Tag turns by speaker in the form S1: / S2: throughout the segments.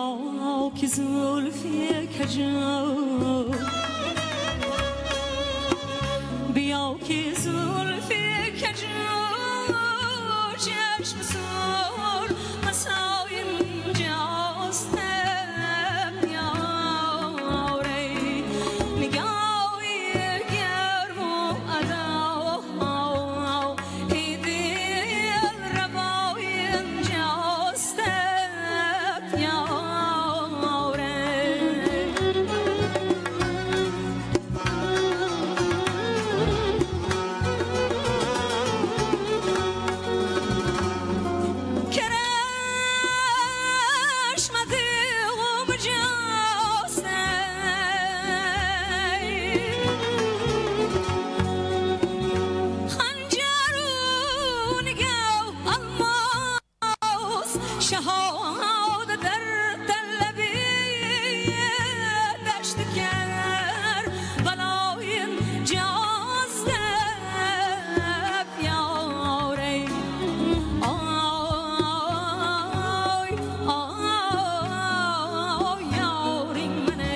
S1: بیا که زلفی کجا بیا که زلفی کجا چشم سر مسای اینجاست یاری نگاهی گرم و ادا ای دل روای اینجاست شهاد در طلبی دشت گر بلای جاست یاری آی آی یاری منه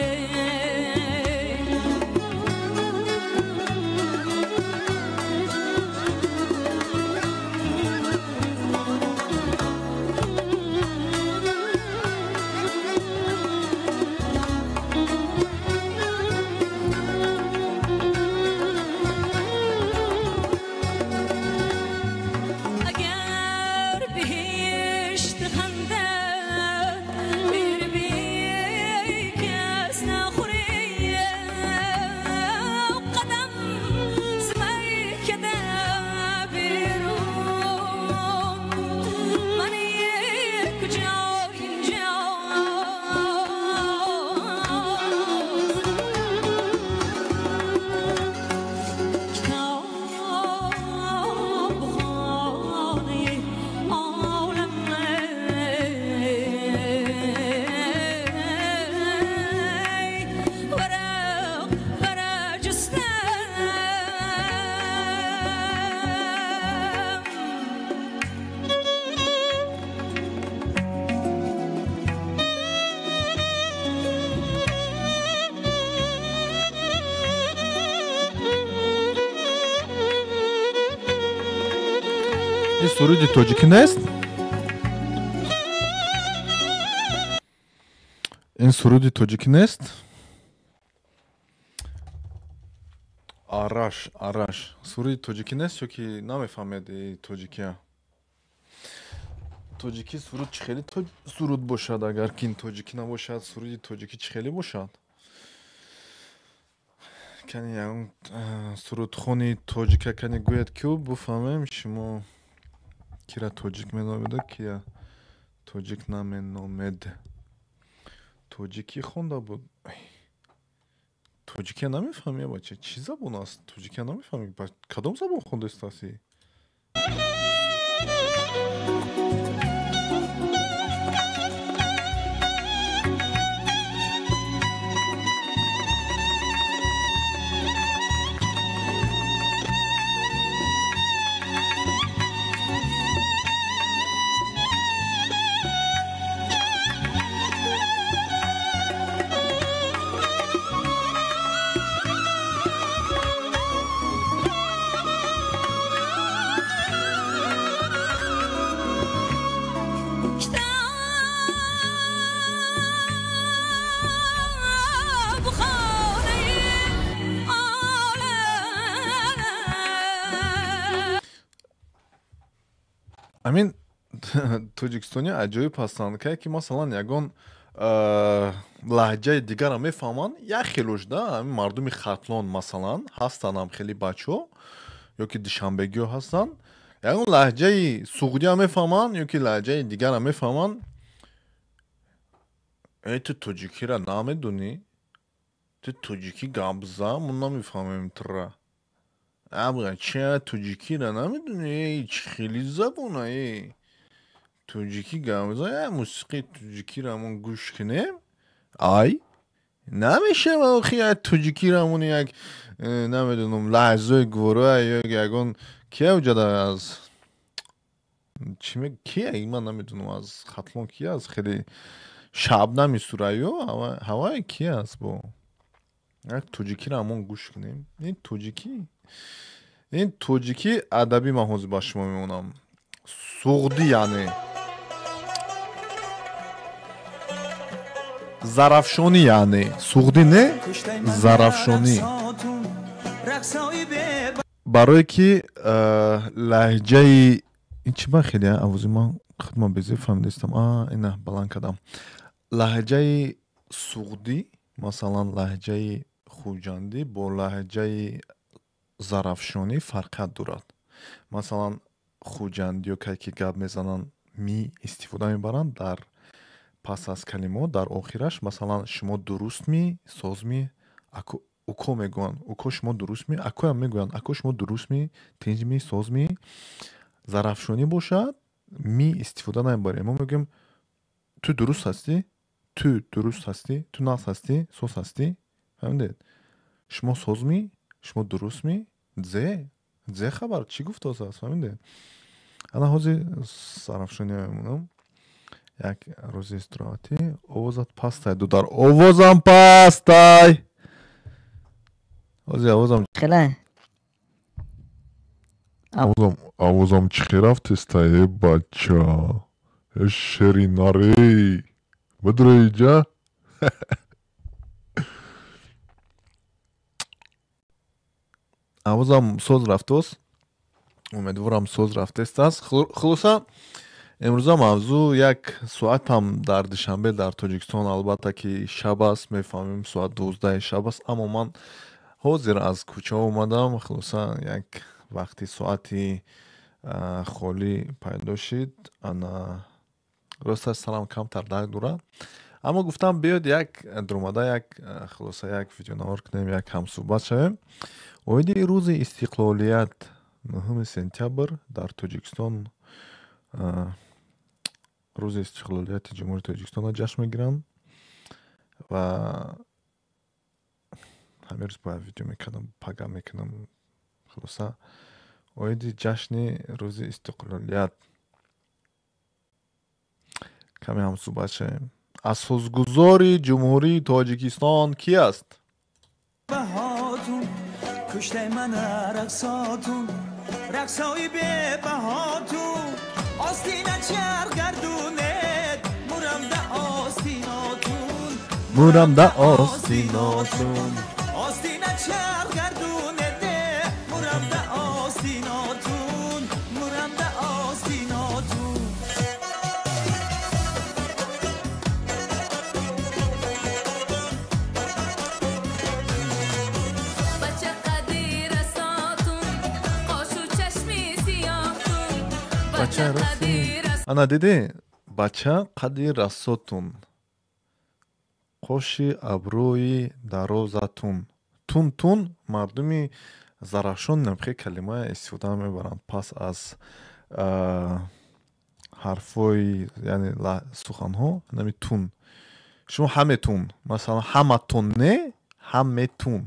S2: این سرود تاجیکی نیست؟ این سرود تاجیکی نیست؟ آرش سرود تاجیکی نیست یا که نمیفهمید تاجیکی ها تاجیکی سرود چه خیلی سرود باشد اگر که این تاجیکی نباشد سرود تاجیکی چه خیلی باشد کنی اون سرود خونی تاجیکه کنی گوید که بفهمیم شما کی را تاجیک مینامید کیا تاجیک نامید تاجیکی خونده بود تاجیکی نمیفهمی بچه چی زبون است تاجیکی نمیفهمی کدام زبون خونده استاسی امین توجیکستانی عجایب هستند که مثلا یگان لهجه دیگر هم میفهمن یک خیلوش ده مردمی خطلان مثلا هستن هم خیلی بچه یا که دیشنبگی هستن یگان لهجه سعودی هم میفهمن یا که لهجه دیگر هم میفهمن ای تو توجیکی را نمیدونی تو توجیکی گابزا من نمیفهمیم تره ابغا چه توجیکی را نمیدونی چه خیلی زبونه ای توجیکی گامزا موسیقی توجیکی را من گوش کنیم آی نمیشه واقعی توجیکی را من یک نمیدونم لحظه گوره یا یکون کیه وجده از چی کیه من نمیدونم از خطلان کیه از خیلی шабнами сурайё ҳаваи ки аст бо як тоҷикиро ҳамон гӯш кунем. ин тоҷикӣ адабӣ ман ҳозир ба шумо меонам. суғдӣ яъне зарафшонӣ, яъне суғдӣ не зарафшонӣ. барое ки лаҳҷаи ин чӣ ба хеле авози ман худман безеб фаҳмидастам. ина баланд кардам. лаҳҷаи суғдӣ, масалан лаҳҷаи хуҷандӣ бо лаҳҷаи зарафшонӣ фарқият дорад. масалан хуҷандиё ки гап мезананд ми истифода мебаранд дар пас аз калимот дар охираш. масалан шумо дурустми созми уко мегӯянд, уко шумо дурустми, акоям мегӯянд, ако шумо дурустми, тинҷми созми. зарафшонӣ бошад ми истифода намебарем. мо мегӯем ту дуруст ҳастӣ, ту дуруст ҳастӣ, ту нағз ҳастӣ, соз ҳастӣ. фаҳмидед? шумо созми, шумо дурустми, дзе хабар чӣ гуфтааст? фаҳмидед? ана ҳозир зарафшонӣ мемонам. як рӯзи истироҳатӣ. овозат пастай дудар, овозам пастай. ҳозир овозам чӣ хел рафтестай бача? шери наре бидреҷа. овозам соз рафтост. умедворам соз рафтестааст. хулоса имрӯза мавзӯъ як соатам дар душанбе дар тоҷикистон, албатта ки шаб аст, мефаҳмем соат 12 шаб аст, аммо ман ҳозир аз кӯча омадам. хулоса як вақти соати холӣ пайдо шид. ана росташ салам камтар дарк дорад, аммо гуфтам биёд як дурумада хулоса як видеонавор кунем, як ҳамсуҳбат шавем. оиди рӯзи истиқлолият 9 сентябр дар Тоҷикистон рӯзи истиқлолияти ҷумҳурии Тоҷикистонро ҷашн мегиранд ва ҳамин рӯз бояд видео мекардам, пага мекунам. хулоса оиди ҷашни рӯзи истиқлолият каме ҳамсуҳбат шавем. асосгузори ҷумҳурии Тоҷикистон ки аст? کشته من رقصاتون رقصای به بهاتون آستینه چرگردونید مرم ده آستیناتون آستینه چرگردونید مرم ده آستیناتون مرم ده آستیناتون ана диди бача қадди расотун қоши абрӯи дарозатун. Тун мардуми зарафшон намхе калима истифода мебаранд пас аз ҳарфҳои яъне суханҳо нами тун. шумо ҳаметун, масалан ҳаматун не ҳаметун.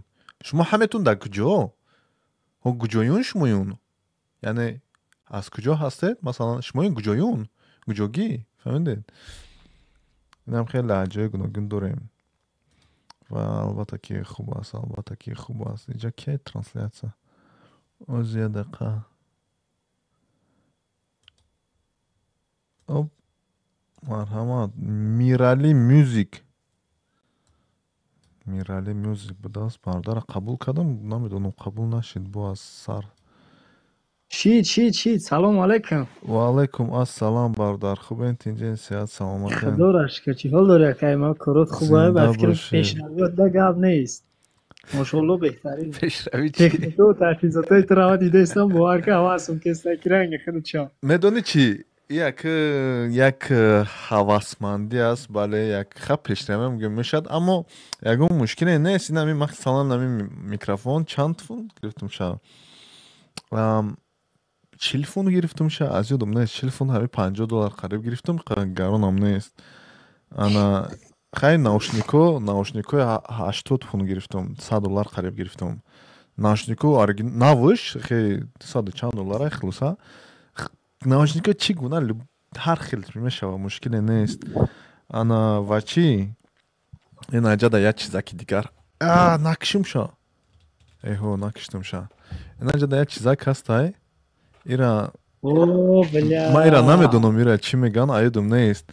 S2: шумо ҳаметун дар куҷо? ҳо куҷоюн шумоюн? яъне аз куҷо ҳастед? Масалан шумои куҷоюн? куҷогӣ? фаҳмидед? инам хеле лаҳҷаи гуногун дорем ва албатта ки хуб аст, албатта ки хуб аст. инҷа ки транслятсия? оз я дақиқа. оп марҳамат. Мирали мюзик. Мирали мюзик будааст. Бардара қабул кардам, намедонам қабул нашид бо аз сар.
S3: Шид, салом алейкум.
S2: Ва алейкум ассалом бардар. Хубен тинҷен сеҳат саломат.
S3: Худораш ки ҳол дори акай ма корот хубае ба фикр пешравӣ да гап нест. Машоалло беҳтарин.
S2: Пешравӣ чи?
S3: Технику таҷҳизотои трава дидастам бовар ки ҳавасум кеста киранги худчо.
S2: Медони чӣ? як ҳавасмандӣ аст, бале як хаб пешравӣ мегӯям мешавад, аммо ягон мушкиле нест. Инами масалан нами микрофон чанд фунт гирифтам шав? 40 фунт гирифтам ша, аз ёдам нест. 40 фунт ҳами $50 қариб гирифтам, гаронам нест. ана хай наушникои 80 фунт гирифтам, $100 қариб гирифтам. Наушникои навш хе $100 чанд доллара хулоса. наушникои чӣ гуна ҳар хел мешава, мушкиле нест. ана вачи ин аҷада як чизаки дигар накишимша эҳо накиштимша ин аҷада як чизак ҳастай ира
S3: О, бля.
S2: ма ира намедонам ира чӣ мегӯянд аёдам нест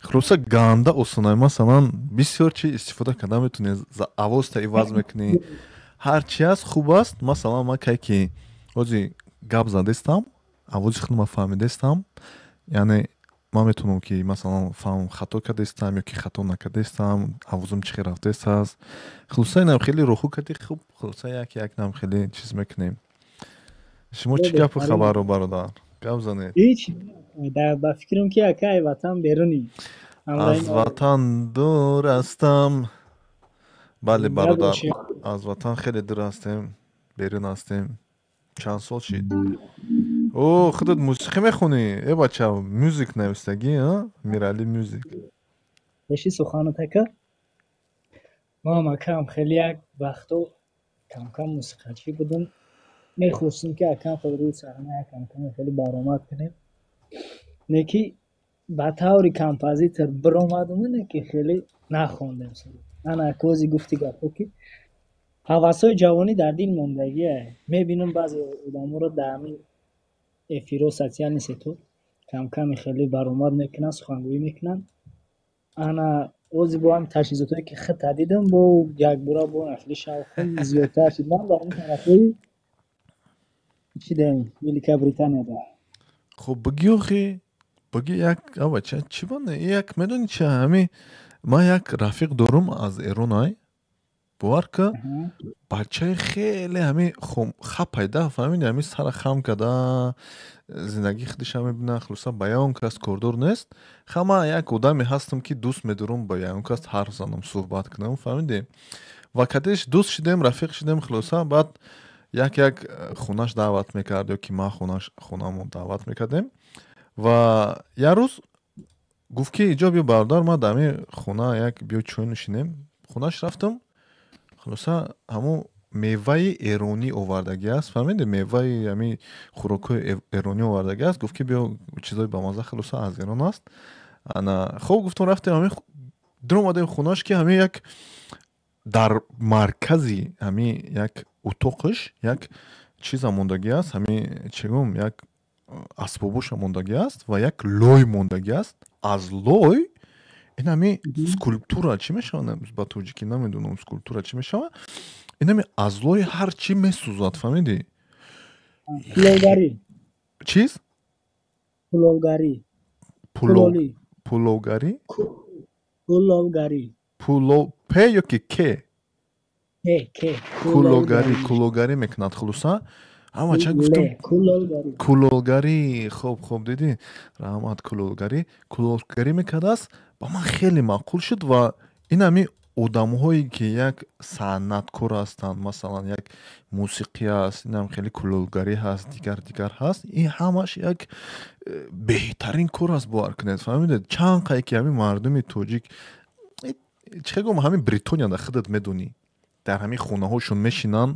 S2: хулоса ганда осонай масалан бисёр чиз истифода карда метунӣ авозта иваз мекунӣ ҳар чи аст хуб аст масалан ма кайки ҳози гап задестам авози худама фаҳмидестам яъне ман метавонам ки масалан фаҳмам хато кардестам ё ки хато накардестам авозам чӣ хел рафтест аст хулоса инам хеле роҳу карди хуб хулоса якнам хеле чиз мекунем шумо чӣ гапу хабару бародар гап занед
S3: ҳеҷ ба фикрам ки акай ватан берунӣ
S2: аз ватан дур ҳастам бале бародар аз ватан хеле дур ҳастем берун ҳастем чанд сол шид о худат мусиқӣ мехонӣ бача мюзик навистагӣ мирали мюзик
S3: беши суханатака мам акам хеле як вақто камкам мусиқачӣ будем мехостем ки акам рӯи саҳна камкам хеле баромад кунем не ки ба таври композитор биромадум не ки хеле нахондем ана кози гуфти гапо ки ҳавасҳои ҷавонӣ дар дил мондагия мебинам баъзе одаморо дар ҳамин эфиро социални сетӯ камками хеле баромад мекунанд сухангӯӣ мекунанд ана ози бо ҳамин таҷҳизотое ки хита дидам бо якбора бо хеле шавқи зиёдтар шид ман дар ин тарафҳои чӣ дем великобританияда
S2: хуб бигӣ охе бигӣ як авача чӣ бане як медонӣ чи ҳами ман як рафиқ дорум аз эронай бовар ка бачаи хеле ҳами хапайда фаҳмиди ҳами сара хам карда зиндагии худиша мебина хулоса ба ягон кас кордор нест хама як одаме ҳастам ки дӯст медорум ба ягон кас ҳарф занам суҳбат кунам фаҳмиди ва кадеш дӯст шидем рафиқ шидем хулоса баъд як хунаш даъват мекард ё ки ман хонамон даъват мекардем ва як рӯз гуфт ки иҷо биё бародар ма дар ҳамин хона як биё чой нӯшинем хонаш рафтам хулоса ҳамун меваи эронӣ овардагӣ аст фаҳмиди меваи ҳамин хӯрокҳои эронӣ овардагӣ аст гуфт ки биё чизои бамазза хулоса аз эрон аст ана хуб гуфтам рафтем ҳамин дар омадем хонаш ки ҳамин як дар маркази ҳамин як утоқаш як чиза мондагӣ аст ҳамин чигӯм як асбобоша мондагӣ аст ва як лой мондагӣ аст аз лой ин ҳамин скульптура чӣ мешавад ба тоҷикӣ намедонам скульптура чӣ мешавад ин ҳамин аз лои ҳар чӣ месӯзад фаҳмидӣ
S3: пуловгарӣ
S2: чиз
S3: пуловгарӣ
S2: пуловгарӣ
S3: пуловгарӣ
S2: п ё ки к куловгарӣ мекунад хулоса ҳамача гуфтам куловгарӣ хуб дидӣ раҳмат куловгарӣ мекардааст ба ман хеле маъқул шуд ва ин ҳамин одамҳое ки як санъаткор ҳастанд масалан як мусиқӣ аст инам хеле куловгарӣ ҳаст дигар ҳаст ин ҳамаш як беҳтарин кор аст бовар кунед фаҳмидед чанд қай ки ҳамин мардуми тоҷик чӣ гӯям ҳамин бритонияда худат медонӣ дар ҳамин хонаҳошон мешинанд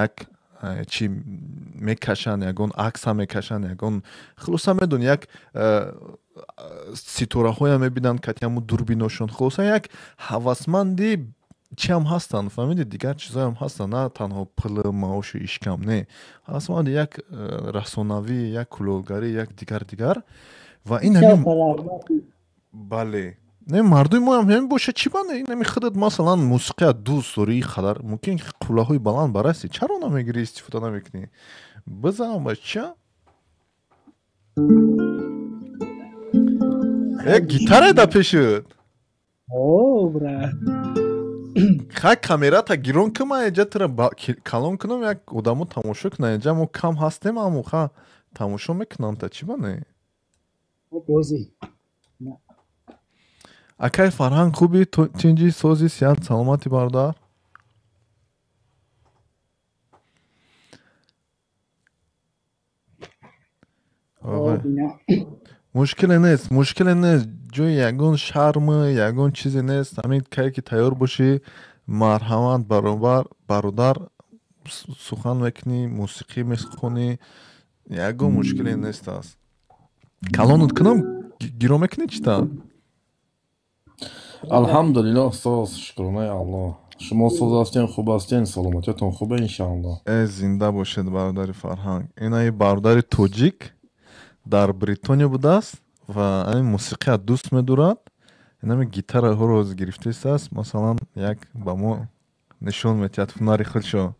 S2: як чӣ мекашанд ягон акса мекашанд ягон хулоса медонӣ як ситораҳоя мебинанд кати ҳамун дурбиношон хулоса як ҳавасманди чиам ҳастанд фаҳмиди дигар чизоям ҳастанд на танҳо пулу маошу ишкам не ҳавасманди як расонавӣ як куловгарӣ як дигар ва ин ҳамин бале не мардуми моам ҳамин боша чӣ бане ин ҳамин худат масалан мусиқия дӯст дорӣ хадар мумкин қуллаҳои баланд барасӣ чаро намегирӣ истифода намекунӣ бизанам ба ча гитара да пешуд хай камерата гирон кума эҷа тура калон кунам як одамо тамошо кунанд эҷа мо кам ҳастем аммо ха тамошо мекунанд та чӣ бане акай фарҳанг хуби тинҷи сози сиҳат саломати бародар мушкиле нест ҷои ягон шармы ягон чизе нест ҳамин кай ки тайёр бошӣ марҳамат бародар сухан мекунӣ мусиқӣ мехонӣ ягон мушкиле нест аст калонат кунам гиро мекунӣ чита
S4: الحمدلله استاد، شکرانه الله. شما استاد هستین، خوب هستین، سلامتیتون خوبه انشاءالله.
S2: زنده باشد برادر فرهنگ. این ای برادر توجیک در بریتانیا بوده است و این موسیقی از دوست میدارد. این همه گیتار ها رو از گرفته است، مثلا یک با ما نشون میتید هنر خودشو.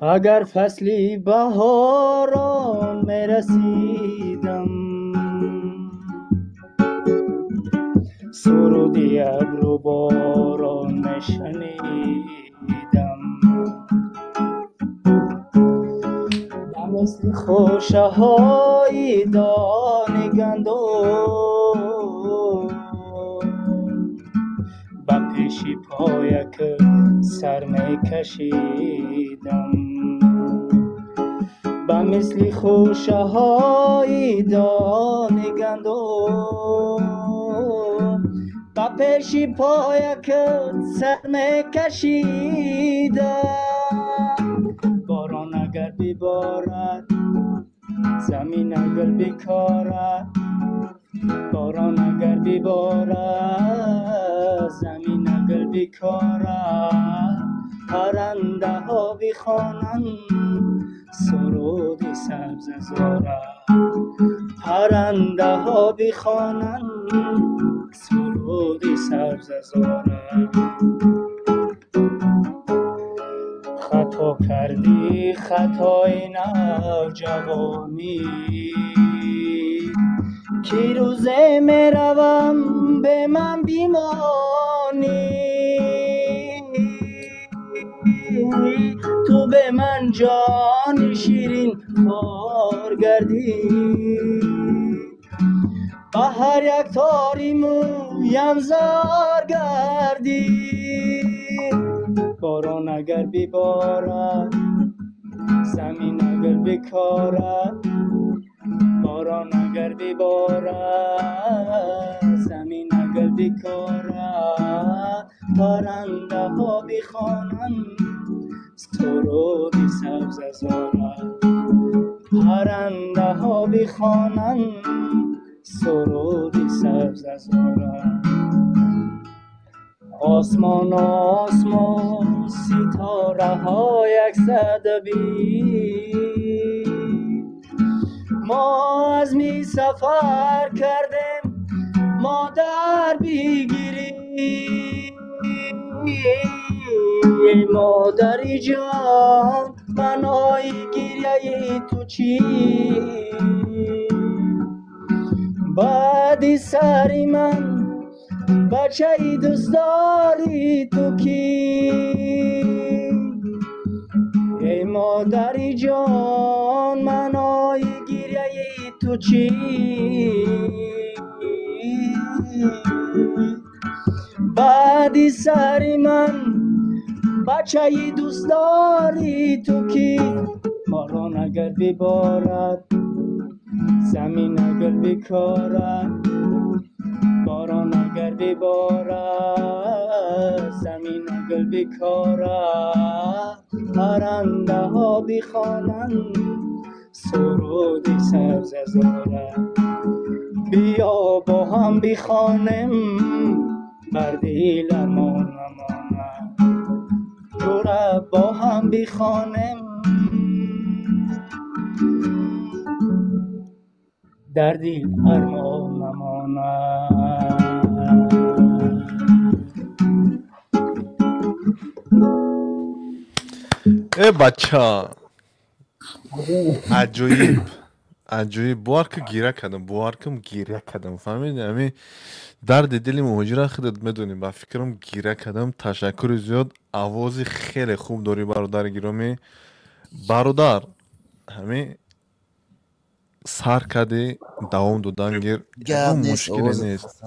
S3: اگر فصلی بهاران میرسیدم، سرودی ابر و باران میشنیدم، به مثل خوشه های دان گندم به پیشی پایک سر میکشیدم، به مثل خوشه های دان گندم به پیشی پایک سر میکشیدم. باران اگر ببارد زمین اگر بکارد، باران اگر ببارد زمین اگر بکارد، پرنده ها بخوانند سرود سبز زاره، پرنده ها بخوانند سرود سبز زاره. خطا کردی خطای نوجوانی، که روزه می روم به من بیمانی، تو به من جان شیرین خار گردی، به هر یک تاری مویم زار گردی. باران اگر ببارد زمین اگر بکارد، باران اگر ببارد زمین اگر بکارد، پرنده ها بخوانند سرود سبز زاره، پرنده ها بخوانند سرود سبز زاره. آسمان آسمان ستاره ها یک صدبی، ما از می سفر کردیم مادر بگیری، مادری جان منای گریه تو چی؟ بعدی سری من بچه دوست داری تو کی؟ ای مادری جان منای گریه تو چی؟ بعدی سری من بچه دوست داری تو کی؟ باران اگر ببارد زمین اگر بکارد، باران اگر ببارد زمین اگر بکارد، پرنده ها بخوانند سرود سبز زاره. بیا با هم بخوانیم بر دل ارمان نماند، جوره با هم بخوانیم در دل ارمان نماند.
S2: ای بچه عجایب عجایب، بار که گیره کردم فهمیدی؟ همین درد دل مهاجر خودت میدونی. با فکرم گیره کردم. تشکر زیاد، آوازی خیلی خوب داری برادر گرامی. бародар ҳамин сар кади давом додан гир ягон мушкиле нест,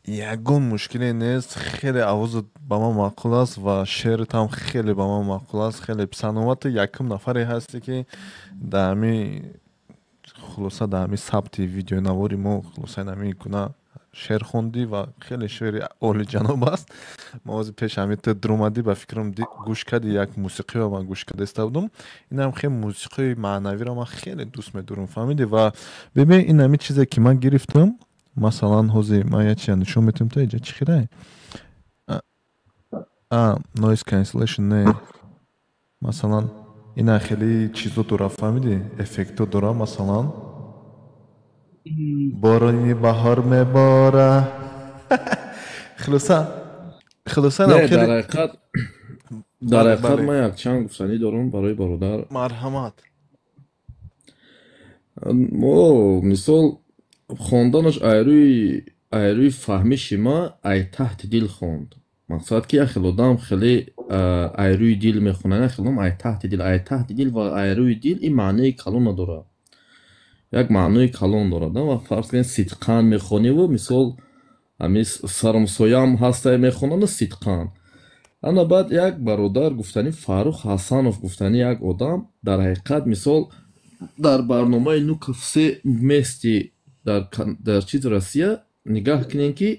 S2: ягон мушкиле нест. хеле овозат ба ман маъқул аст ва шеърит ҳам хеле ба ман маъқул аст. хеле писандномату якум нафаре ҳасте ки дар ҳамин хулоса дар ҳамин сабти видеонавори мо хулоса ин ҳамин гуна шеър хондӣ ва хеле шеъри олиҷаноб аст. мо ози пеш ҳамин ту дуромадӣ ба фикрам гӯш кади як мусиқиро ман гӯш карда иста будам. Инам хеле мусиқии маънавиро ман хеле дӯст медорам, фаҳмидӣ? Ва бибин ин ҳамин чизе ки ман гирифтам, масалан ҳозир ман як чизе нишон метавонам та иҷа чӣ хирае noise cancellation не, масалан ина хеле чизо дора, фаҳмидӣ? Эффектҳо дора. Масалан борони баҳор мебора хулоса
S4: дар ҳақиқат ман якчанд гуфтанӣ дорам барои бародар.
S2: марҳамат.
S4: мо мисол хонданаш айрӯи фаҳмиши ма ай таҳти дил хонд. мақсад ки як хел одам хеле айрӯи дил мехонад, як хел одам ай таҳти дил ва айрӯи дил ин маънои калон надорад, як маънои калон дорад. ва фарз кунед сидқан мехониву мисол ҳамин сармсоям ҳастай мехонаду сидқан. ана баъд як бародар гуфтани Фаррух Ҳасанов гуфтани як одам дар ҳақиқат мисол дар барномаи Ну кафсе вместе дар чиз Россия нигаҳ кунем ки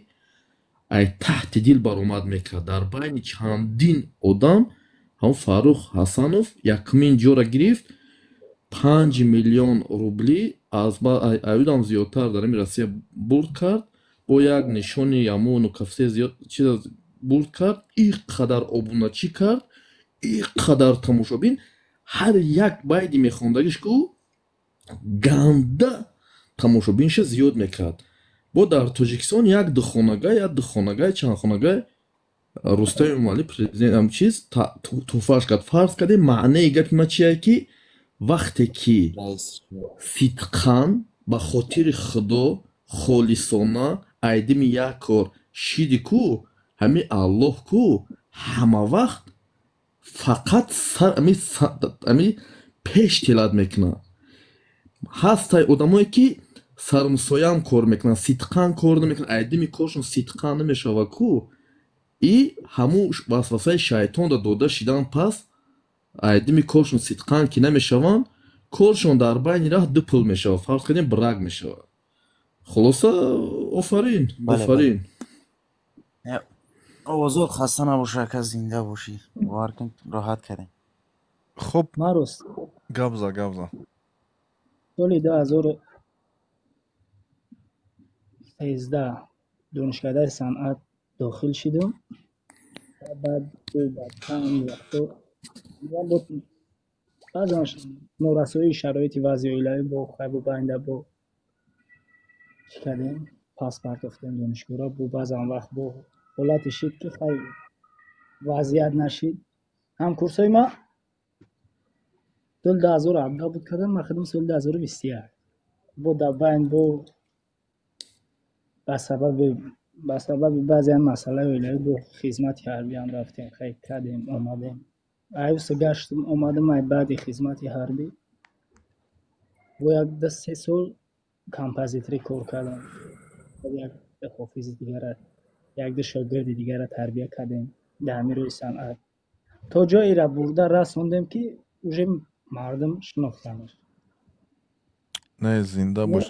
S4: ай таҳти дил баромад мекард. дар байни чандин одам ҳам Фаррух Ҳасанов якумин ҷора гирифт, 5 миллион рубли аз айудам зиёдтар дар ҳамин Россия бурд кард, бо як нишони ҳамун Ну кафсе чиз бурд кард. ин қадар обуначӣ кард, ин қадар тамошобин, ҳар як байди мехондагиш ку ганда тамошобинша зиёд мекард. бо дар Тоҷикистон як духонагай чандхонагай Рустами Эмомалӣ президент чиз туҳфааш кард. фарз кардем маънаи гапи ма чие ки вақте ки сидқан ба хотири худо холисона айдими як кор шиди ку ҳамин Аллоҳ ку ҳама вақт фақат ҳамин пеш телад мекунад. ҳастай одамое ки сармсоям кор мекунад, сидқан кор намекунад, айдими коршон сидқан намешавад ку и ҳамун васвасаи шайтонро дода шидан, пас айдими коршон сидқан ки намешаванд, коршон дар байни раҳ дупл мешавад, фарз кунем брак мешавад. хулоса офарин.
S5: овозот хаста набоша, ака зинда бошӣ. бовар кун роҳат кардем.
S2: хуб
S3: Марус
S2: гапза
S3: соли 2013 донишкадаи санъат дохил шидам. баъд баъзанаш норасоии шароити вазъи оилавӣ бо хайбу байнда бо чӣ кардем, паспорт офтем донишгоҳро, бо баъзан вақт бо ҳолате шид ки хайр вазъият нашид. ҳам курсои ма соли 2017 буд кардам, ма худам соли 2021 бо дар байн бо ба сабаби баъзеян масъалаи оилавӣ бо хизмати ҳарбиам рафтем, хайр кардем, омадем. айюса гаштам, омадам ай баъди хизмати ҳарбӣ бо 1-3 сол композиторӣ кор кардам. як хофизи дигара, 1-2 шогирди дигара тарбия кардем дар ҳамин рӯи санъат, то ҷоеро бурда расондем ки уже мардум шинохтамаш.
S2: не зинда бош.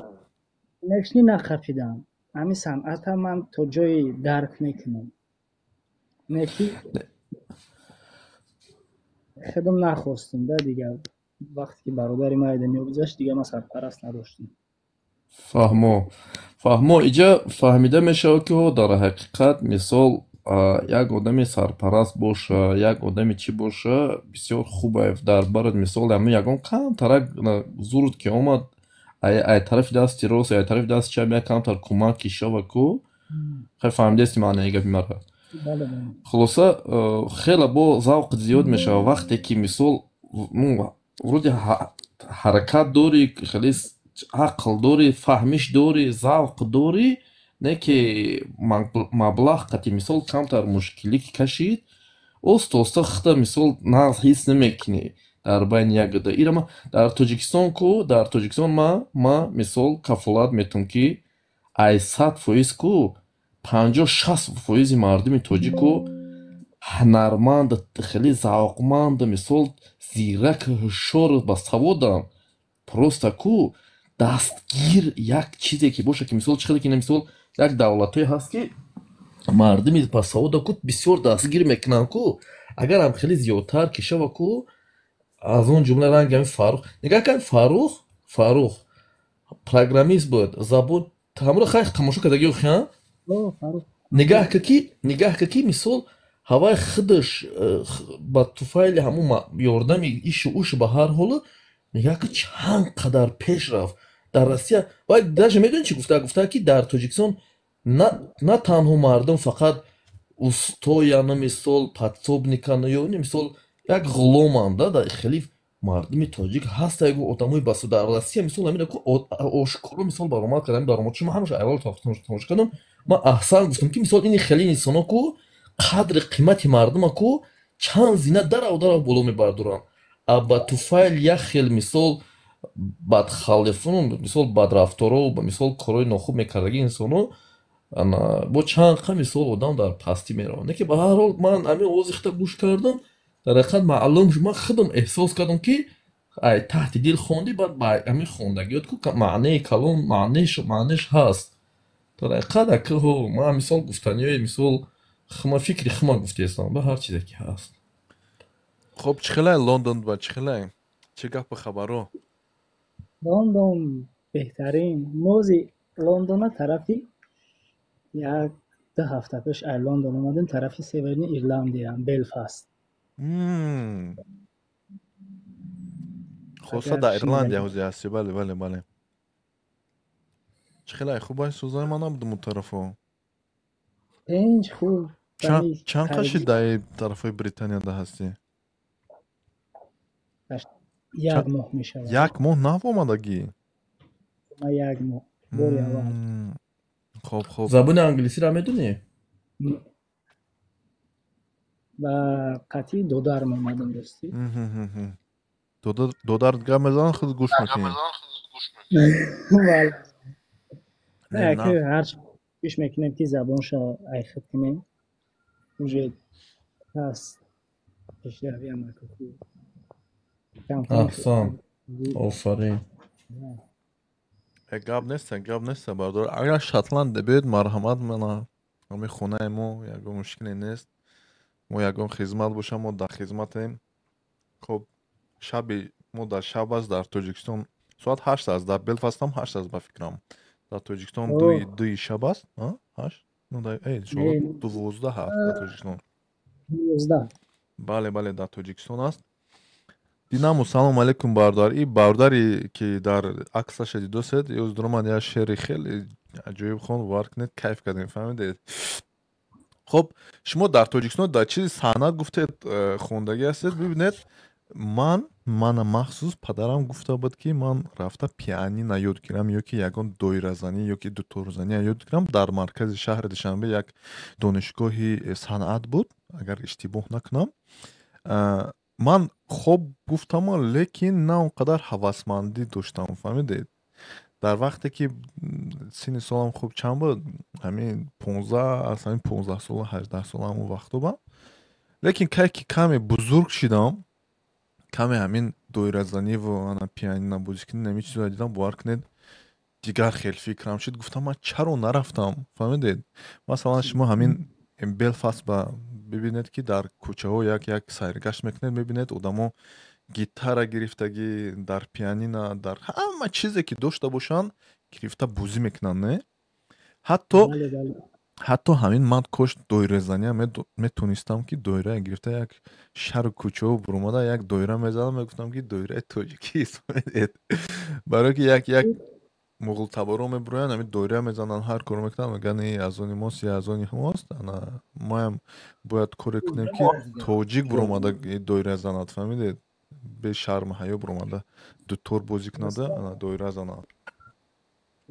S3: нешни нахафидам. ҳамин санъата ман то ҷое дарк мекунам. неки худам нахостам да дигар. вақте ки бародари ма ай дунё гузашт, дигар ма сарпараст надоштам.
S4: фаҳмо иҷа фаҳмида мешавад ки дар ҳақиқат мисол як одами сарпараст боша, як одами чӣ боша бисёр хуб аст. дар барои мисол ягон камтарак зурд ки омад ай тарафи дасти рост ай тарафи дасти чап як камтар кӯмаки шава ку хеле фаҳмидасти маънаи гапи маро. хулоса хеле бо завқ зиёд мешавад вақте ки мисол вроди ҳаракат дори, хеле ақл дори, фаҳмиш дори, завқ дори, не ки маблағ қати мисол камтар мушкилӣ ки кашид оста худа мисол нағз ҳис намекунӣ. дар байни як гада ирама дар Тоҷикистон ку дар Тоҷикистон ма мисол кафолат метавам ки ай 100% ку 50-60% мардуми тоҷику ҳунарманд хеле завқманд мисол зирак ҳушёр ба саводам просто ку дастгир як чизе ки боша ки мисол чӣ хеле ки мисол як давлатое ҳаст ки мардуми басавода ку бисёр дастгир мекунанд ку агарам хеле зиёдтар кишава ку аз он ҷумла рангами Фаррух нигоҳ кан Фаррух программист буд забон ҳамро хай тамошо кардаги охиан нигоҳ ка ки мисол ҳавай худаш ба туфайли ҳамун ёрдами ишу ушу ба ҳар ҳолу нигоҳ ки чанд қадар пеш рафт дар Россия вай даже медони чӣ гуфтаа ки дар Тоҷикистон на танҳо мардум фақат устояна мисол подсобникана ё мисол як ғуломанда дар хеле мардуми тоҷик ҳаста яго одамои басу дар Россия мисол ҳамина ку ошкоро мисол баромад кардам даромадшо ман ҳамаша айвал тамошо кардам ман аҳсан гуфтам ки мисол ини хеле инсоно ку қадри қимати мардума ку чанд зина дарав боло мебардоранд ба туфайли як хел мисол бадхалифон мисол бадрафторо мисол корои нохуб мекардаги инсоно бо чанд қа мисол одам дар пастӣ мераванд ки ба ҳар ҳол ман ҳамин овозихта гӯш кардам дар ҳақиқат маълум ман худам эҳсос кардам ки ай таҳти дил хонди баъд ба ҳамин хондагиёт ку маънаи калом маънеш ҳаст дар ҳақиқат акҳо ман мисол гуфтаниёи мисол хма фикри хма гуфтеестам ба ҳар чизе ки ҳаст
S2: хуб чӣ хелай Лондон ба чӣ хелай чӣ гапу хабаро
S3: Лондон беҳтарин мози Лондона тарафи як 2 ҳафта пеш ай Лондон омадем тарафи Северни Ирландия Белфаст
S2: хоса дар Ирландия ҳозир ҳасти бале чӣ хелай хуб аст сӯзаи ман набудум он тарафо
S3: пенҷ хуб
S2: чанд қаши дар тарафои Британияда ҳастӣ
S3: як моҳ мешавад
S2: як моҳ навомадагӣ
S3: як моҳ бори аввал
S2: хуб
S4: забони англисиро медонӣ
S3: ба қатъи додар меомадам дӯстӣ
S2: додар гап мезанад худ гӯш мекунӣ
S3: ҳарчи гӯш мекунем ки забоншо айхид кунем уже ҳаст пешравиам
S4: аҳсан офарин
S2: гап неста бардор агар Шотланд биёед марҳамат мана ҳамин хонаи мо ягон мушкиле нест мо ягон хизмат боша мо дар хизматем хуб шаби мо дар шаб аст дар Тоҷикистон соат 8 аст дар Белфаст ҳам 8 аст ба фикрам дар Тоҷикистон 2 шаб аст 8 12 ҳаст дар Тоҷикистон
S3: 12
S2: бале дар Тоҷикистон аст динаму салом алейкум бардор и бардаре ки дар аксаша дидосед ёздурамад як шеъри хеле аҷоиб хон варкнет кайф кардем фаҳмидед хуб шумо дар Тоҷикистон дар чизи санъат гуфтед хондагӣ ҳастед бибинед мана махсус падарам гуфта буд ки ман рафта пианино ёд гирам ё ки ягон доиразанӣ ё ки дуторзанӣ ёд гирам дар маркази шаҳри Душанбе як донишгоҳи санъат буд агар иштибоҳ накунам ман хоб гуфтам лекин на он қадар ҳавасмандӣ доштам фаҳмидед дар вақте ки синни солам хуб чанд буд ҳамин 15 сола 18 сола ҳамон вақто ба лекин кай ки каме бузург шидам каме ҳамин доиразаниву ана пианино бозикунӣ ҳамин чизро дидам бовар кунед дигар хел фикрам шуд гуфтам ман чаро нарафтам фаҳмидед масалан шумо ҳамин Белфаст ба бибинед ки дар кӯчаҳо як сайргашт мекунед мебинед одамо гитара гирифтагӣ дар пианино дар ҳама чизе ки дошта бошанд гирифта бозӣ мекунанд не ҳатто ҳамин ман кош доиразания метонистам ки доира гирифта як шару кӯчаҳо буромада як доира мезадам мегуфтам ки доираи тоҷикист барое ки як муғултаборо мебуроянд ҳамин доира мезананд ҳар кор мекунанд мегӯянд аз они мост ё аз они мост моям бояд коре кунем ки тоҷик буромада доира занад фаҳмидед бе шарму ҳаё буромада дутор бозӣ кунада доира занад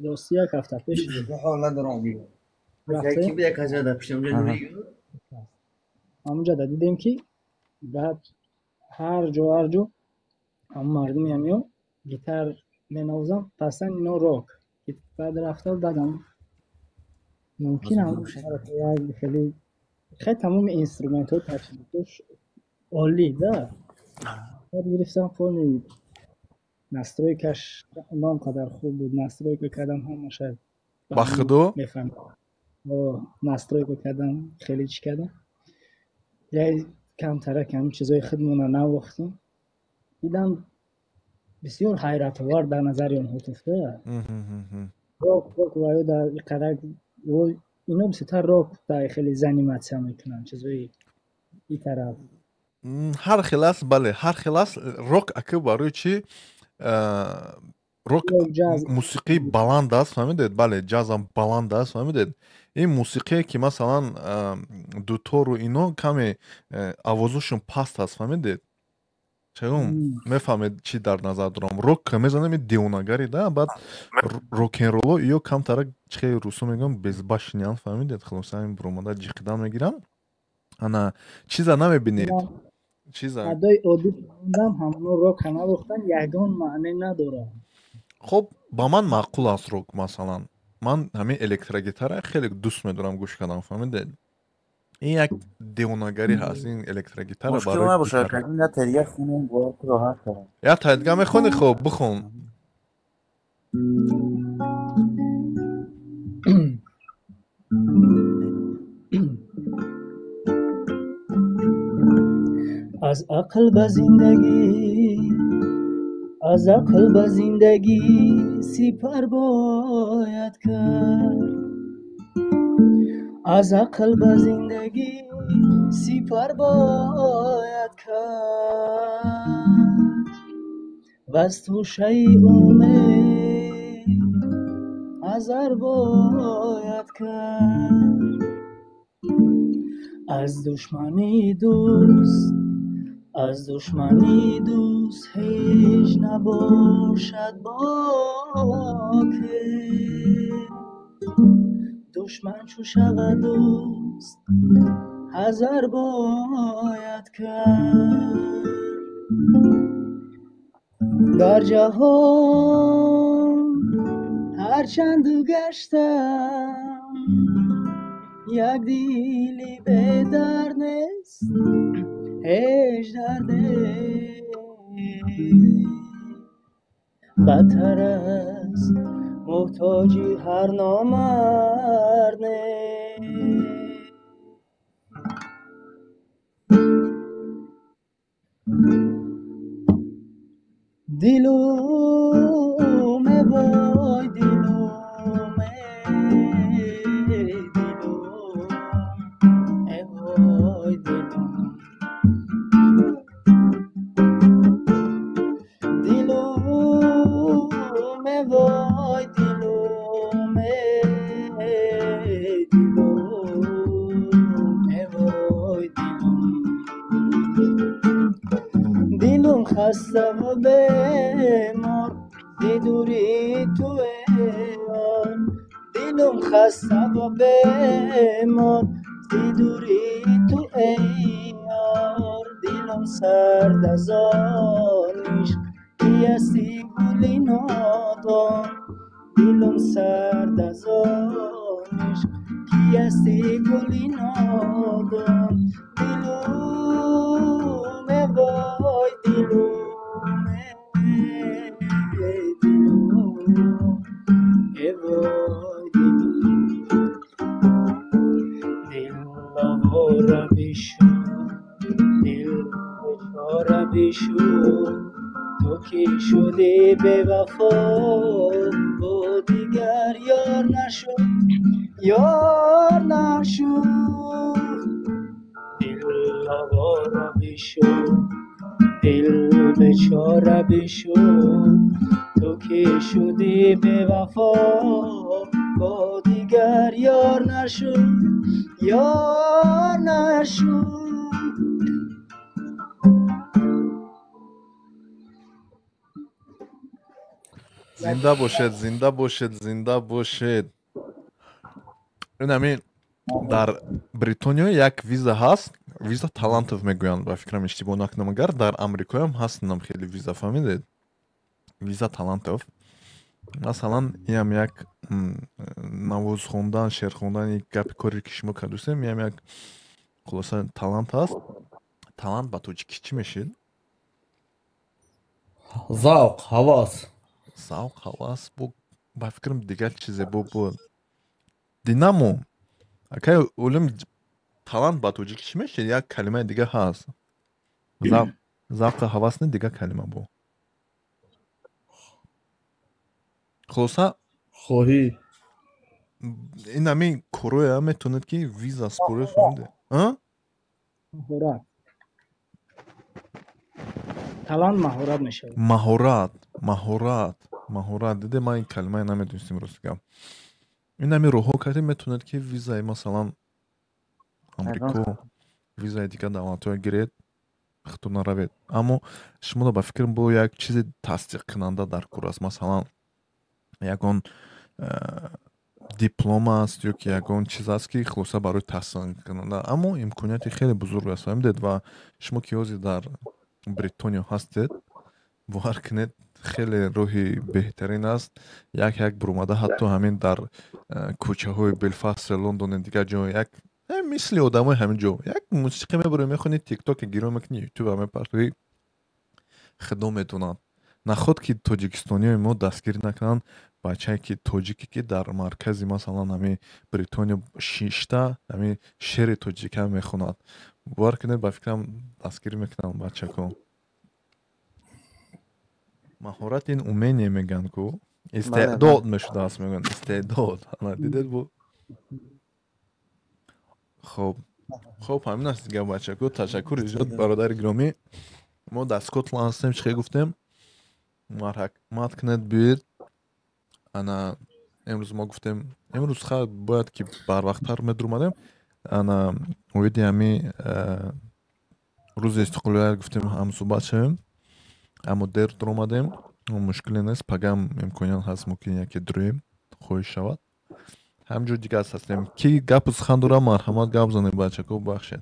S3: рости як ҳафта пеш ҳамонҷода дидем ки баъд ҳар ҷо همه مردمی همیو گیتار مینوازم پسن اینو راک بعد رفته بعدم ممکن هم خیلی خیلی تمام اینسترومنت ها ترکیبش عالی ده بعد گرفتم فون نسترویکش نام قدر خوب بود نسترویک کردم هم شاید
S2: با خدا
S3: بفهم نسترویک کردم خیلی چی کردم یه کم ترک هم چیزای خودمون نواختم دیدم بسیار حیرت آور در نظر اونها تفته راک وایو در قدر اینا بسیار راک در خیلی زنی مطسه میکنن چیزایی این طرف
S2: هر خلاص بله هر خلاص روک اکه برای چی روک موسیقی بلند است فهمیدید بله جاز هم بلند است فهمیدید این موسیقی که مثلا دوتار و اینا کمی آوازشون پست هست فهمیدید چون میفهمید چی در نظر دارم روک میزنم این دیوناگری ده بعد روکن رولو یا کم ترک چه روسو میگم безбашнян فهمیدید خلاص همین بروماده جیقیدن میگیرم انا چیزا نمیبینید چیزا
S3: ادای عادی خوندم همونو روک نگفتن یگان معنی نداره
S2: خب با من معقول است روک مثلا من همین الکتروگیتار خیلی دوست میدارم گوش کردن فهمیدید این یک دیوناگری هست این الکتروگیتار
S5: مشکل نباشه که این تریه خونیم باید راحت کنم
S2: یا تایدگاه میخونی خب بخون
S3: از عقل به زندگی از عقل به زندگی سپر باید کرد از عقل به زندگی سپر باید کرد و از توشه امید حذر باید کرد از دشمنی دوست هیچ نباشد باکی دشمن چو شود دوست حذر باید کرد در جهان هرچند گشتم یک دیلی به در نیست هیچ درده بدتر از محتاجی هر نامرد دلومه وای دلومه وای دلومه وای دلومه وای دلوم خسته و بیمار دی دوری تو یار دلوم خسته و بیمار دی دوری تو یار دلم سرد از آن عشق کی هستی گلی نادان دلم سرد از آن عشق کی هستی گلی نادان دلومه وای دلومه وای دل بیچاره بیشو تو که شدی به وفا با دیگر یار نشد دل آواره بیشو دل بیچاره بیشو تو که شدی به وفا با دیگر یار نشد
S2: زنده باشد زنده باشد زنده باشد این همین در بریتانیا یک ویزا هست виза талантов мегӯянд, ба фикрам иштибоҳ накунам, агар дар амрикоям ҳастнам хеле виза, фаҳмидед? Виза талантов. Масалан, иам як навоз хондан, шеър хондан, як гапи коре ки шумо кардусем, иам як хулоса талант ҳаст. Талант ба тоҷикӣ чӣ мешид?
S4: Завқ, ҳавас.
S2: Завқ, ҳавас, бо ба фикрам дигар чизе бо динамо. Акай улим талант ба тоҷикӣ чӣ мешид? Як калимаи дигар ҳаст. Завқ, ҳавас не дигар калима бо. хулоса
S4: Хоҳӣ.
S2: ин ҳамин короя метавонад ки виза според, фаҳмиде?
S3: маҳорат. талант маҳорат мешавад. Маҳорат. Диде ман ин калимаи намедонистем рости гап. ин ҳамин роҳҳо карди метавонад ки визаи масалан амрико, визаи дигар давлатҳоро гиред, худтон наравед. Аммо шумо ба фикрам бо як чизи тасдиқкунанда дар кор аст. Масалан ягон диплом аст ё ки ягон чиз аст ки хулоса барои тасдиқкунанда. Аммо имконияти хеле бузург аст, фаҳмидед? Ва шумо ки ҳозир дар бритония ҳастед, бовар кунед хеле роҳи беҳтарин аст. Як буромада ҳатто ҳамин дар кӯчаҳои Белфаст, Лондони дигар ҷо як мисли одамои ҳамин ҷо як мусиқӣ мебарӣ, мехонӣ, тиктоке гиро мекунӣ, ютуб мепарсоӣ, хидом метавонад. Наход ки тоҷикистониёи мо дастгирӣ накунанд бачае ки тоҷике ки дар маркази масалан ҳамин бритония шишта ҳамин шеъри тоҷика мехонад. бовар кунед ба фикрам дастгирӣ мекунанд бачако. маҳорат ин умение мегӯянд ку истеъдод мешудааст, мегӯянд истеъдод. Дидед бо хоб ҳамин аст дигар бачако. ташаккур иҷод бародари гиромӣ. мо дар Скотланд ҳастем, чӣ гуфтем? марҳамат кунед биёед. ана имрӯз мо гуфтем имрӯз бояд ки барвақттар медурмадем. ана оиди ҳамин рӯзи истиқлолият гуфтем ҳамсӯҳбат шавем, аммо дер дуромадем. мушкиле нест, пагам имконият ҳаст мумкин яке дуруем хоҳиш шавад. ҳамҷо дигар ҳастем. Ки гапу сухан дорам, марҳамат гап занед бачако, бахшед.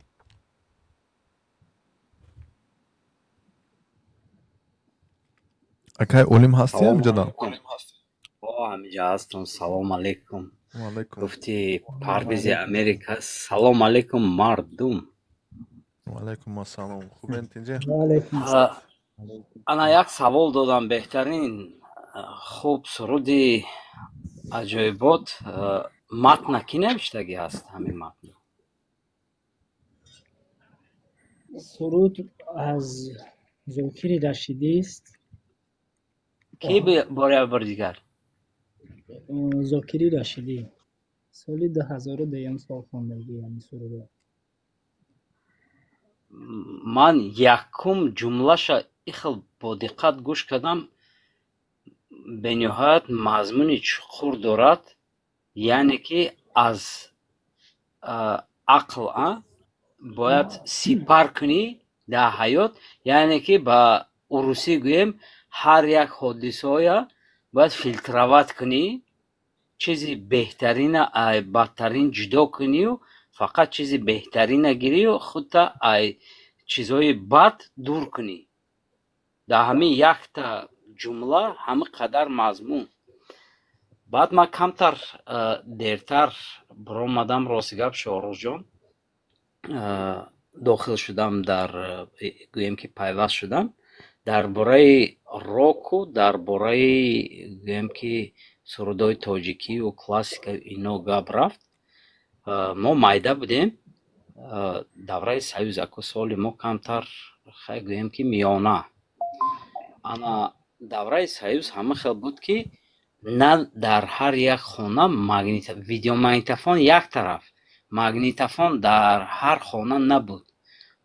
S3: акай олим ҳастӣ ҳамҷадан?
S6: ҳамҷа ҳастам. Салом алейкум. гуфти парвизи Америка. Салом алейкум мардум.
S2: ваалайкум ассалом. хубед инҷа?
S6: ана як савол додам. беҳтарин хуб суруди аҷоибот матна ки навиштагӣ ҳаст? ҳамин матн
S3: суруд аз зокири рашидист.
S6: ки бори бор дигар?
S3: зокири рашидӣ соли 2002 сол хондагӣ ҳамин суруда.
S6: ман якум ҷумлаша ихел бо диққат гӯш кардам. бениҳоят мазмуни чуқур дорад. яъне ки аз ақл бояд сипар кунӣ дар ҳаёт. яъне ки ба урусӣ гӯем ҳар як ҳодисаоя бояд филтрават кунӣ, чизи беҳтарина ай бадтарин ҷудо кунию фақат чизи беҳтарина гирию худта ай чизҳои бад дур кунӣ. дар ҳамин якта ҷумла ҳамин қадар мазмун. баъд ман камтар дертар баромадам, рости гап Шоҳрӯхҷон, дохил шудам дар гӯем ки пайваст шудам дар бораи року, дар бораи гӯем ки сурудои тоҷикию классика ино гап рафт. мо майда будем, давраи союз аку соли мо камтар хай гӯем ки миёна. ана давраи союз ҳама хел буд ки на дар ҳар як хона видеомагнитофон як тараф, магнитофон дар ҳар хона набуд.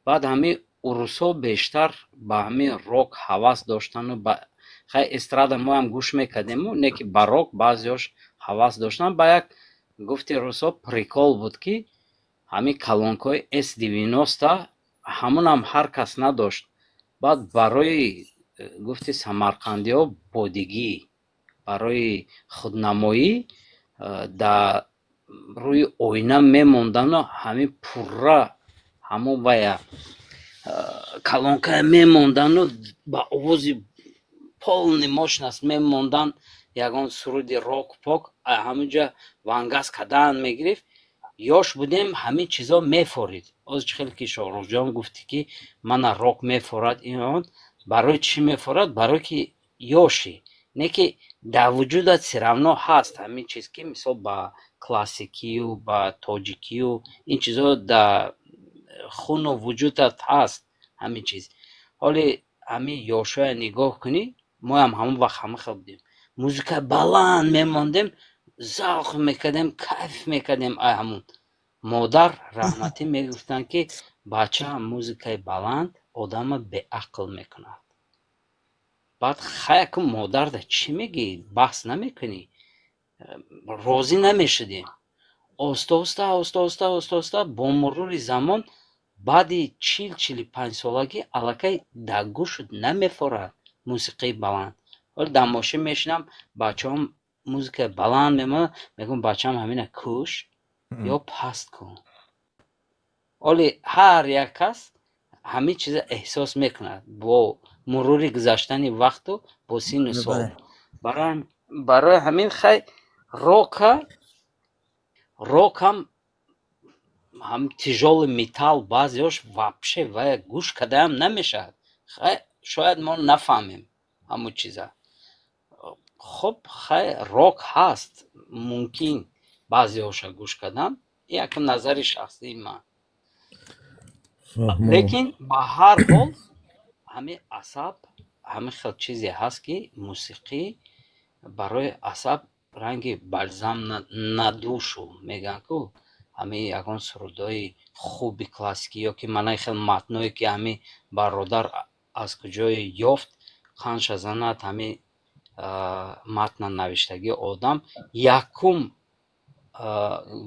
S6: баъд ҳамин урусҳо бештар ба ҳамин рок ҳавас доштану хай эстрада мо ҳам гӯш мекардему, не ки ба рок баъзеҳош ҳавас доштан. ба як гуфти русҳо прикол буд ки ҳамин калонкаҳои S90 ҳамунам ҳар кас надошт. баъд барои гуфти самарқандиҳо бодигӣ, барои худнамоӣ дар рӯи оина мемондану ҳамин пурра ҳамон вая калонка мемондану ба овози полни мощност мемондан ягон суруди рок пок ҳаминҷа вангас кадан мегирифт. ёш будем ҳамин чизо мефорид. оз хеле ки Шоҳрӯхҷон гуфтӣ ки мана рок мефорад ион барои чӣ мефорад? Барое ки ёшӣ не ки дар вуҷудат сиравно ҳаст ҳамин чиз ки мисол ба классикию ба тоҷикию ин чизо дар хуну вуҷудат ҳаст ҳамин чиз. ҳоли ҳамин ёшоя нигоҳ кунӣ, моам ҳамон вақт ҳама хел будем музикаи баланд мемондем, завқ мекардем, кайф мекардем. ай ҳамон модар раҳматӣ мегуфтанд ки бача музикаи баланд одама беақл мекунад. баъд хаяку модар да чӣ мегӣ? баҳс намекунӣ? розӣ намешудем. оста бо мурури замон баъди 40-45 солагӣ аллакай дар гӯшут намефорад мусиқии баланд. ҳоли дар мошин мешинам бачаҳам музикаи баланд мемонад, мегӯям бачаам ҳамина куш ё паст кун. ҳоли ҳар як кас ҳамин чиза эҳсос мекунад бо мурури гузаштани вақту бо сину сол. барои ҳамин хай рокам ҳам тижоли металл баъзеёш вообще вая гӯш кардаам намешавад. хай шояд мо нафаҳмем ҳамон чиза. хуб хай рок ҳаст, мумкин баъзеёша гӯш кардан. ин якам назари шахсии ман. лекин ба ҳар ҳол ҳамин асаб ҳамин хел чизе ҳаст ки мусиқӣ барои асаб ранги бальзам надушу мегӯянд ку ҳамин ягон сурудои хуби классикӣ ё ки маънаи хел матное ки ҳамин бародар аз куҷое ёфт қанша занад ҳамин матна навиштагии одам якум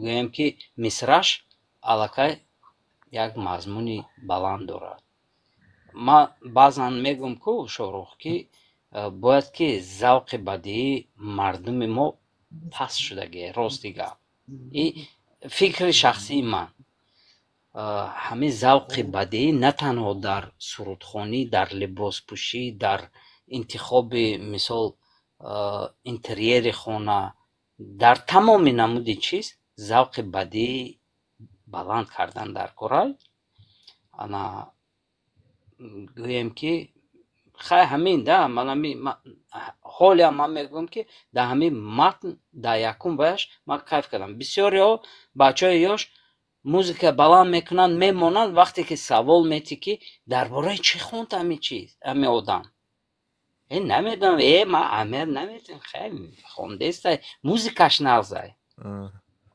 S6: гӯем ки мисраш аллакай як мазмуни баланд дорад. ман баъзан мегӯям ку Шоҳрӯх ки бояд ки завқи бадиии мардуми мо паст шудагие. рости гап ин фикри шахсии ман. ҳамин завқи бадиӣ на танҳо дар сурудхонӣ, дар либоспӯшӣ, дар интихоби мисол интерьери хона, дар тамоми намуди чиз завқи бадиӣ баланд кардан дар кора. ана гӯем ки хай ҳамин да ҳолиам ман мегӯям ки дар ҳамин матн дар якум ваяш ман кайф кардам. бисёриҳо бачаҳои ёш музика баланд мекунанд мемонанд вақте ки савол метӣ ки дар бораи чӣ хонд ҳамин чиз ҳамин одам намедонам ман аҳамият наметиҳам хай хондестай музикаш нағзай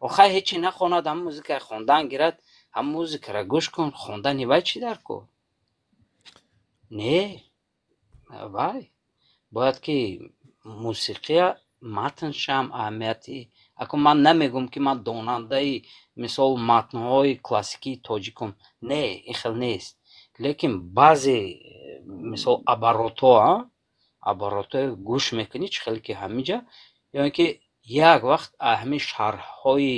S6: охай ҳечи нахонад ҳам музикаи хондан гирад ҳам музикаро гӯш кун хондани вай чӣ дар кор не вай бояд ки мусиқия матншам аҳамияти ако ман намегӯям ки ман донандаи мисол матнҳои классикии тоҷикум не ин хел нест. лекин баъзе мисол абаротҳо гӯш мекунӣ чӣ хеле ки ҳаминҷа ёне ки як вақт ҳамин шарҳҳои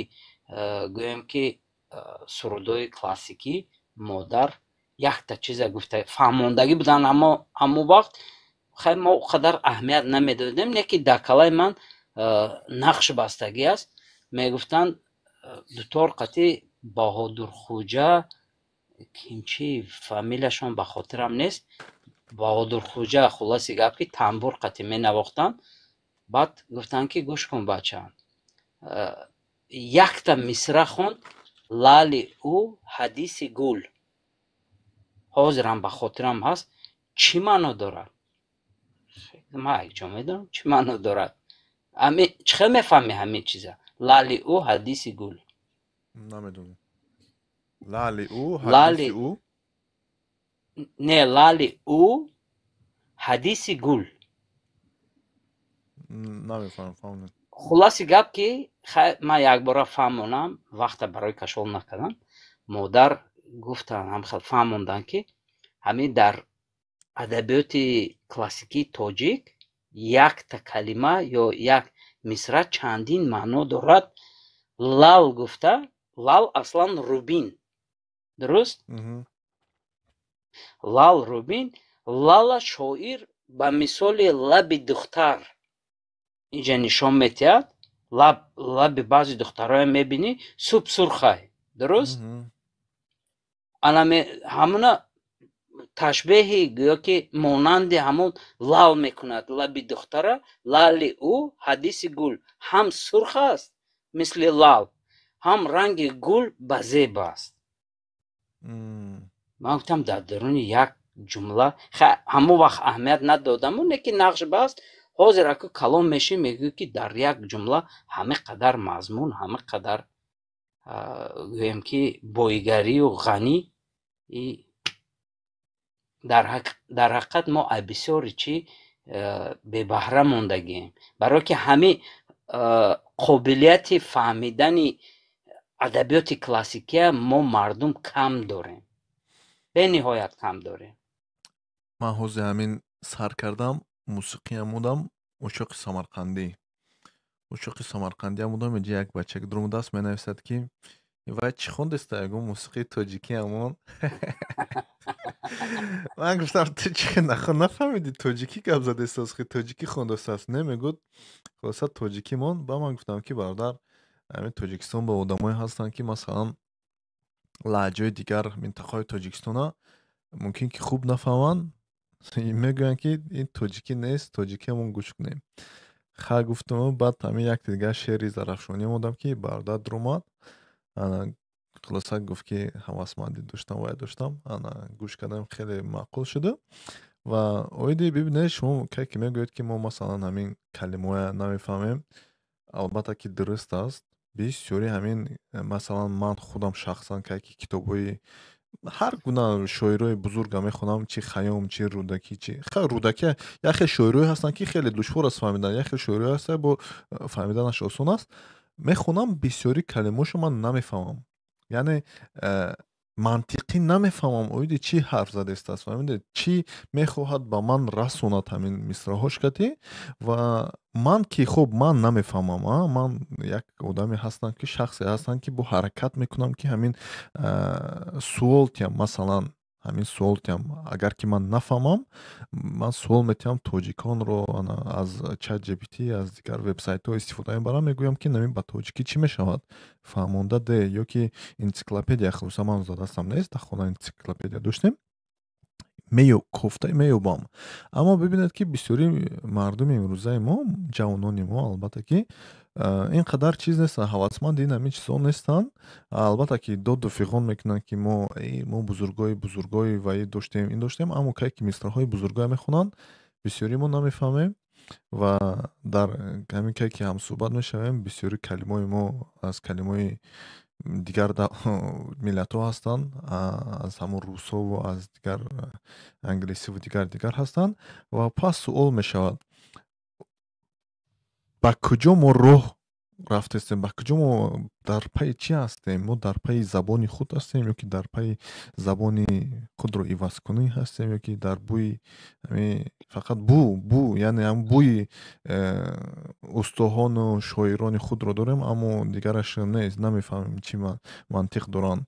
S6: гӯем ки сурудои классикӣ модар якта чиза гуфта фаҳмондагӣ будан аммо ҳамон вақт хай мо қадар аҳамият намедодем. не ки дар калаи ман нақшбастагӣ аст. мегуфтанд дутор қати Баҳодурхоҷа кимчи фамилияшон ба хотирам нест. Баҳодурхоҷа хулоси гап ки тамбур қати менавохтанд. баъд гуфтанд ки гӯш кун бача якта мисра хонд лали ӯ ҳадиси гул. ҳозирам ба хотирам ҳаст. чӣ маъно дорад? ман якҷо медонам чӣ маъно дорад. чӣ хел мефаҳмӣ ҳамин чиза лали ӯ ҳадиси гул?
S2: намедонам. лали ӯ ҳадиси ӯ
S6: не лали ӯ ҳадиси гул
S2: намефаҳмам.
S6: хулоси гап ки ман якбора фаҳмонам вақта барои кашол накардам. модар гуфтанд ҳамхел фаҳмонданд ки ҳамин дар адабиёти классикии тоҷик якта калима ё як мисра чандин маъно дорад. лал гуфта лал аслан рубин дуруст?
S2: Мгм.
S6: Лал рубин, лала шоир ба мисоли лаби духтар инҷа нишон метиҳад. Лаби баъзи духтароям мебинӣ суб сурхай, дуруст?
S2: Мгм.
S6: ана ҳамуна ташбеҳи гӯё ки монанди ҳамон лал мекунад лаби духтара. лали ӯ ҳадиси гул ҳам сурх аст мисли лал, ҳам ранги гул ба зеб аст.
S2: Мм.
S6: ман гуфтам дар даруни як ҷумла ҳамон вақт аҳамият надодам, оне ки нақш баст. ҳозир аку калом мешӣ мегӯӣ ки дар як ҷумла ҳама қадар мазмун, ҳама қадар гӯем ки боигарию ғанӣ. дар ҳақиқат мо аз бисёри чӣ бебаҳра мондагием, барое ки ҳамин қобилияти фаҳмидани адабиёти классикия мо мардум кам дорем, бениҳоят кам дорем.
S2: Ман ҳозир ҳамин сар кардам, мусиқиям будам, ӯшоқи самарқандӣ. ӯшоқи самарқандиам будам, инҷа як бачак дурмудаст менависад ки вай чӣ хондеста? Ягон мусиқии тоҷикӣ ҳамон. Ман гуфтам ту чӣ нафаҳмидӣ тоҷикӣ гап задастас, тоҷикӣ хондастааст? Не мегӯд хулоса тоҷикӣ монд. Ба ман гуфтам ки бародар, ҳамин Тоҷикистон ба одамое ҳастанд ки масалан лаҳҷаҳои дигар минтақаҳои Тоҷикистона мумкин ки хуб нафаҳманд, мегӯянд ки ин тоҷикӣ нест, тоҷикӣ ҳамон гӯш кунем. Ха гуфтам, баъд ҳамин як дигар шеъри Зарафшониям будам ки бародар дурӯмад. Хулоса гуфт ки ҳавасмандӣ доштам, вай доштам, гӯш кардам, хеле маъқул шуду. Ва оиди бибинед шумо кай ки мегӯед ки мо масалан ҳамин калимаҳоя намефаҳмем, албатта ки дуруст аст. Бисёри ҳамин масалан ман худам шахсан кай ки китобҳои ҳар гуна шоирои бузурга мехонам, чӣ Хаём, чӣ Рӯдакӣ, чӣ Рӯдакӣ яхе шоирое ҳастанд ки хеле душвор аст фаҳмидан, яхе шоирое ҳастанд бо фаҳмиданаш осон аст. Мехонам, бисёри калимаҳошо ман намефаҳмам. Яъне мантиқӣ намефаҳмам оиди чӣ ҳарф задастааст, фаҳмидед? Чӣ мехоҳад ба ман расонад ҳамин мисраҳош кати. Ва ман ки хуб ман намефаҳмам, ман як одаме ҳастам ки шахсе ҳастам ки бо ҳаракат мекунам ки ҳамин суолтиам, масалан ҳамин суолтиам агар ки ман нафаҳмам, ман суол метиҳам тоҷиконро аз ChatGPT, аз дигар вебсайтҳо истифода мебарам, мегӯям ки намин ба тоҷикӣ чӣ мешавад, фаҳмонда де, ё ки энциклопедия, хулоса ман задастам нест, дар хона энциклопедия доштем, кофта меёбам. Аммо бибинед ки бисёри мардуми имрӯзаи мо, ҷавонони мо албатта ки ин қадар чиз нестанд, ҳавасманди ин ҳамин чизҳо нестанд. Албатта ки доду фиғон мекунанд ки мо бузургои ва ин доштем, аммо кай ки мисраҳои бузургоя мехонанд, бисёри мо намефаҳмем. Ва дар ҳамин кай ки ҳамсуҳбат мешавем, бисёри калимаҳои мо аз калимаҳои дигар миллатҳо ҳастанд, аз ҳамон русҳову аз дигар англисиву дигар ҳастанд. Ва пас суол мешавад, ба куҷо мо роҳ рафтастем, ба куҷо мо дар пайи чӣ ҳастем? Мо дар пайи забони худ ҳастем, ё ки дар пайи забони худро ивазкунӣ ҳастем, ё ки дар бӯи фақат бӯ, яъне ҳам бӯи устоҳону шоирони худро дорем, аммо дигараш нест, намефаҳмем чӣ мантиқ доранд.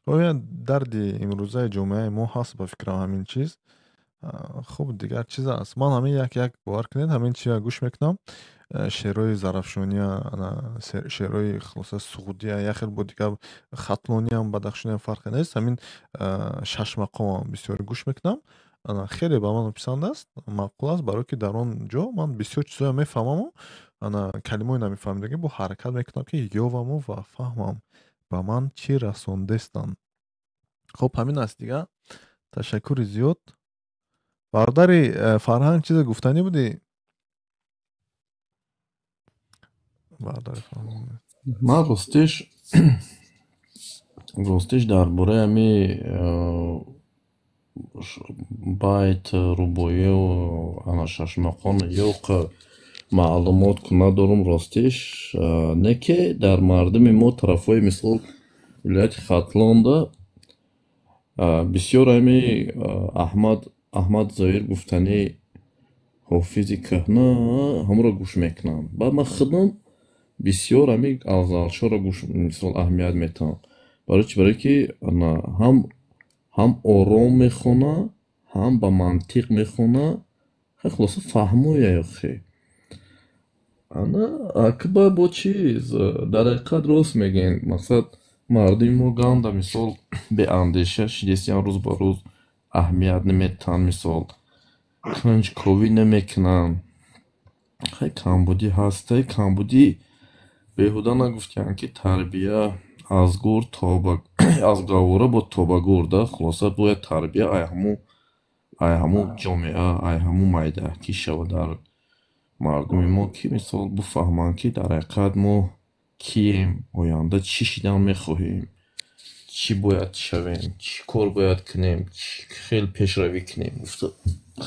S2: Оя дарди имрӯзаи ҷомеаи мо ҳаст ба фикрам ҳамин чиз. Хуб, дигар чиз аст. Ман ҳамин як бовар кунед, ҳамин чиза гӯш мекунам. Шеърои Зарафшония, шеърои хулоса Суғдия, я хел бо дигар Хатлониям, Бадахшониям фарқе нест. Ҳамин Шашмақомам бисёр гӯш мекунам. Хеле ба ман писанд аст, маъқул аст, барое ки дар он ҷо ман бисёр чизҳоя мефаҳмаму калимаҳои намефаҳмидагӣ бо ҳаракат мекунам ки ёваму ва фаҳмам ба ман чӣ расондастанд. Хуб, ҳамин аст дигар. Ташаккури зиёд. Бародари Фарҳанг чизе гуфтанӣ будӣ?
S4: Ман ростиш дар бораи ҳами байт рубоию ана Шашмақон ёq маълумотку надорум ростиш. Не ки дар мардуми мо тарафҳои мисол вилояти Хатлонда бисёр ҳами Аҳмад Зоир гуфтани ҳофизи каҳна ҳамро гӯш мекунам. Баъд ман худам бисёр ҳами авзалшоро гӯш мисол аҳамият метаҳам. барои чӣ? Барое ки ҳам ором мехона, ҳам ба мантиқ мехона. Хулоса фаҳмояй охе. Акба бо чиз дар ҳақиқат рост мегӯян. Мақсад мардуми мо ганда мисол беандеша шидестиян рӯз ба рӯз аҳамият наметиҳанд, мисол кунҷковӣ намекунанд. Хай камбудӣ ҳастай. Камбудӣ беҳуда нагуфтиянд ки тарбия аз гур то ба аз гавора бо то ба гур да. Хулоса бояд тарбия ай ҳамун ҷомеа, ай ҳамун майдаҳкӣ шавад дар мардуми мо, ки мисол бифаҳманд ки дар ҳақиқат мо кием, оянда чӣ шидан мехоҳем, чӣ бояд шавем, чӣ кор бояд кунем, хел пешравӣ кунем. Гуфта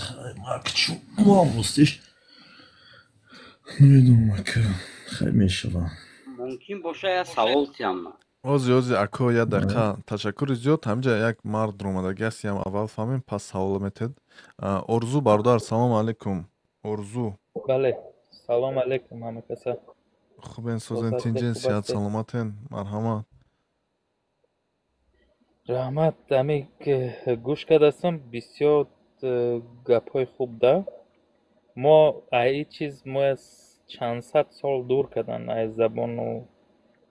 S4: хай макчу мо ҳам ростиш намедонам ака хай мешавам.
S6: мумкин боша я савол тиям.
S2: ози ако я дақиқа ташаккури зиёд. ҳамҷа як мард омадаги аст, ям аввал фаҳмем, пас савол метед. Орзу бародар, салом алейкум. Орзу.
S7: Бале, салом алейкум ҳама каса.
S2: Хубен, созен, тинҷен, сиҳат саломатен? Марҳамат.
S7: раҳмат. Ами гӯш кардастам бисёр гапҳои хуб да. мо ай чиз мо аз чанд сад сол дур кардан, ай забону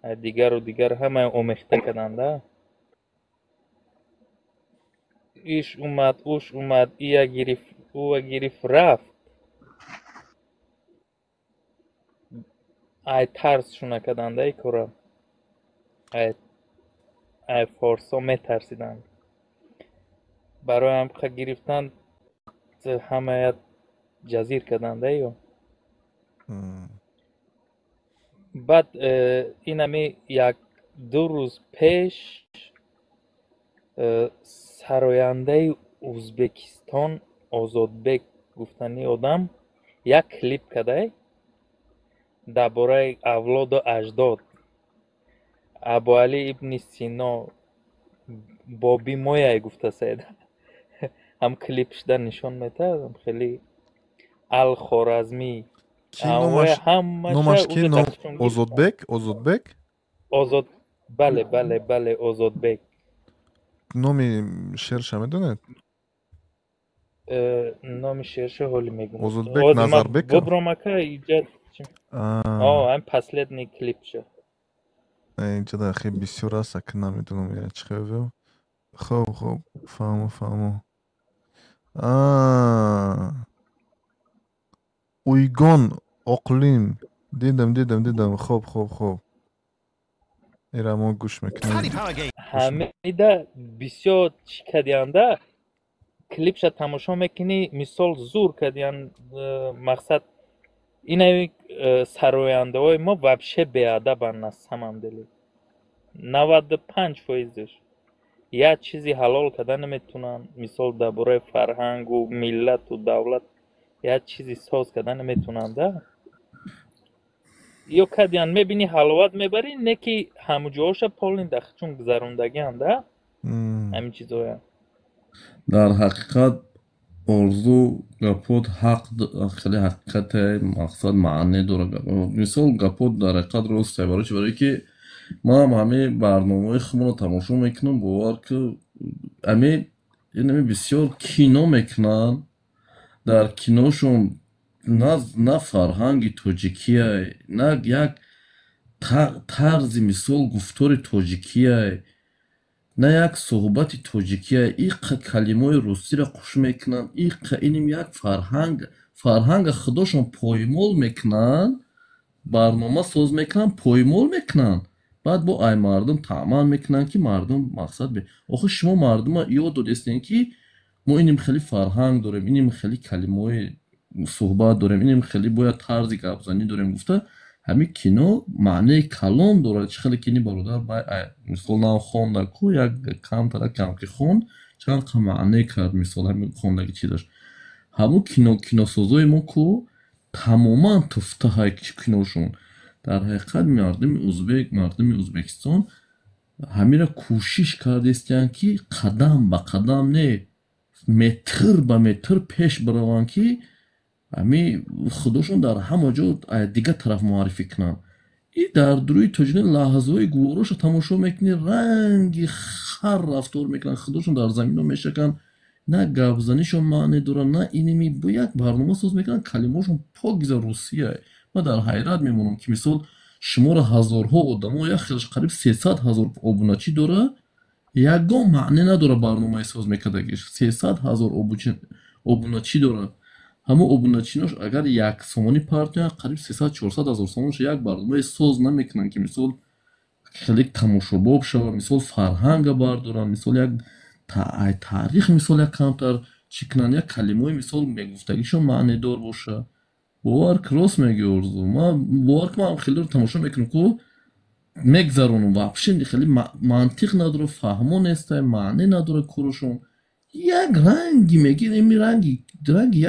S7: ай дигару дигар ҳамаи омехта кардан да. иш умад, уш умад, ия гирифт, ӯа гирифт, рафт. ай тарсшуна кардан да ин кора. ай форсо метарсиданд. бароям ха гирифтан ҳамаят ҷазир кардан да ё. баъд инами як ду рӯз пеш сарояндаи Узбекистон Озодбек гуфтани одам як клип кадай дар бораи авлоду аҷдод Абуалӣ ибни Сино боби мояй гуфта саид. ҳам клипшда нишон метавонам хеле Ал-Хоразмӣ
S2: номаш ки? Озодбек?
S7: Озод, бале, Озодбек.
S2: номи шерша медонед?
S7: номи шерша ҳоли мегум.
S2: Озодбек Назарбеков?
S7: Бобромака иҷад. ҳам последний клипша.
S2: инҷода хеле бисёр аст, ака намедонам я чӣ хеве. хоб фаҳмо. уйгон оқлим дидам. хоб ира мо гӯш мекунем.
S7: ҳамида бисёр чӣ кардианда клипша тамошо мекунӣ, мисол зур кардиян. мақсад инаи сарояндаҳои мо вабше беадабанд на самом деле. 95% як чизи ҳалол карда наметунанд. мисол дар бораи фарҳангу миллату давлат як чизи соз карда наметунанд да. ё кардиян мебини ҳаловат мебарӣ, не ки ҳамуҷоҳоша полин дахчун гузарондагианд да. ҳамин чизоя
S4: дар ҳақиқат орзу гапот хеле ҳақиқате, мақсад маъне дорад. мисол гапот дар ҳақиқат росте. барои чӣ? Барое ки ман ҳам ҳамин барномаҳои хубро тамошо мекунам. бовар ки бисёр кино мекунанд. дар киношон на фарҳанги тоҷикияй, на як тарзи мисол гуфтори тоҷикияй, на як суҳбати тоҷикияй. иқа калимаҳои русиро қуш мекунанд. иқа иним як фарҳанга худошон поймол мекунанд. барнома соз мекунанд, поймол мекунанд. баъд бо ай мардум таъман мекунанд ки мардум мақсад охир шумо мардума ёд додестем ки мо иним хеле фарҳанг дорем, иним хеле калимаҳои суҳбат дорем, иним хеле бояд тарзи гапзанӣ дорем. гуфта ҳамин кино маънаи калон дорад. чӣ хеле кини бародар мисол нам хонда ку як камтара кам ки хонд чанд қа маъне кард. мисол ҳамин хондаги чизаш ҳамун киносозои мо ку тамоман туфтаҳай киношон. дар ҳақиқат мардуми Узбекистон ҳамира кӯшиш кардестиянд ки қадам ба қадам не метр ба метр пеш бараванд ки ҳамин худошон дар ҳама ҷо дигар тараф муаррифӣ кунанд. ин дар дуруи тоҷикӣ лаҳзаҳои гуворошро тамошо мекунӣ, ранги хар рафтор мекунанд, худошон дар замино мешаканд, на гапзанишон маъне дорад, на иними бо як барнома соз мекунанд, калимаҳошон покиза русия. ман дар ҳайрат мемонам ки мисол шумори ҳазорҳо одамо, як хелаш қариб 300 000 обуначӣ дорад, ягон маъне надорад барномаи соз мекардагиш. 300 000 обуначӣ дорад. ҳама обуначинош агар як сомонӣ парт меяд, қариб 300-400 000 сомонаш як барномаи соз намекунанд ки мисол хеле тамошобоб шавад, мисол фарҳанга бардоранд, мисол як таърих, мисол як камтар чӣ кунанд, як калимаҳои мисол мегуфтагишон маънедор бошад. бовар ки рост меги Орзу, бовар ки ман хелеро тамошо мекунам ку мегзаронам, вообще хеле мантиқ надорад, фаҳмо нестай, маъне надорад корашон. як ранги мегир, ими ранги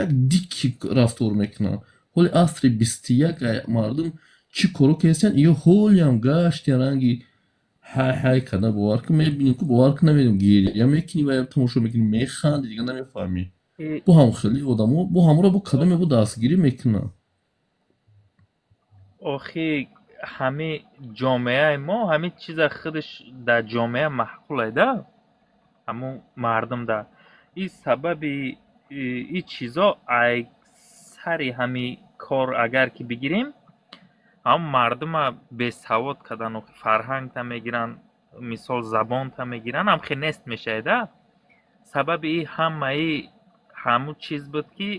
S4: як дикки рафтор мекунанд. ҳоли асри 21 мардум чӣ коро кестиянд, ё ҳолиам гашти ранги ҳай када бовар ки мебинем ку бовар ки намедем гирия мекунӣ ва тамошо мекунӣ механди, дига намефаҳмӣ. бо ҳам хеле одамо бо ҳамора бо кадоме бо дастгирӣ мекунанд.
S7: охи ҳами ҷомеаи мо ҳами чиза худаш дар ҷомеа маҳқулайда, ҳамун мардумда. ин сабаби ин чизо аксари ҳами кор агар ки бигирем, ҳамун мардума бесавод кардан, фарҳангта мегиранд, мисол забонта мегиранд, ҳам хе нест мешайда. сабаби ин ҳамаи ҳамун чиз буд ки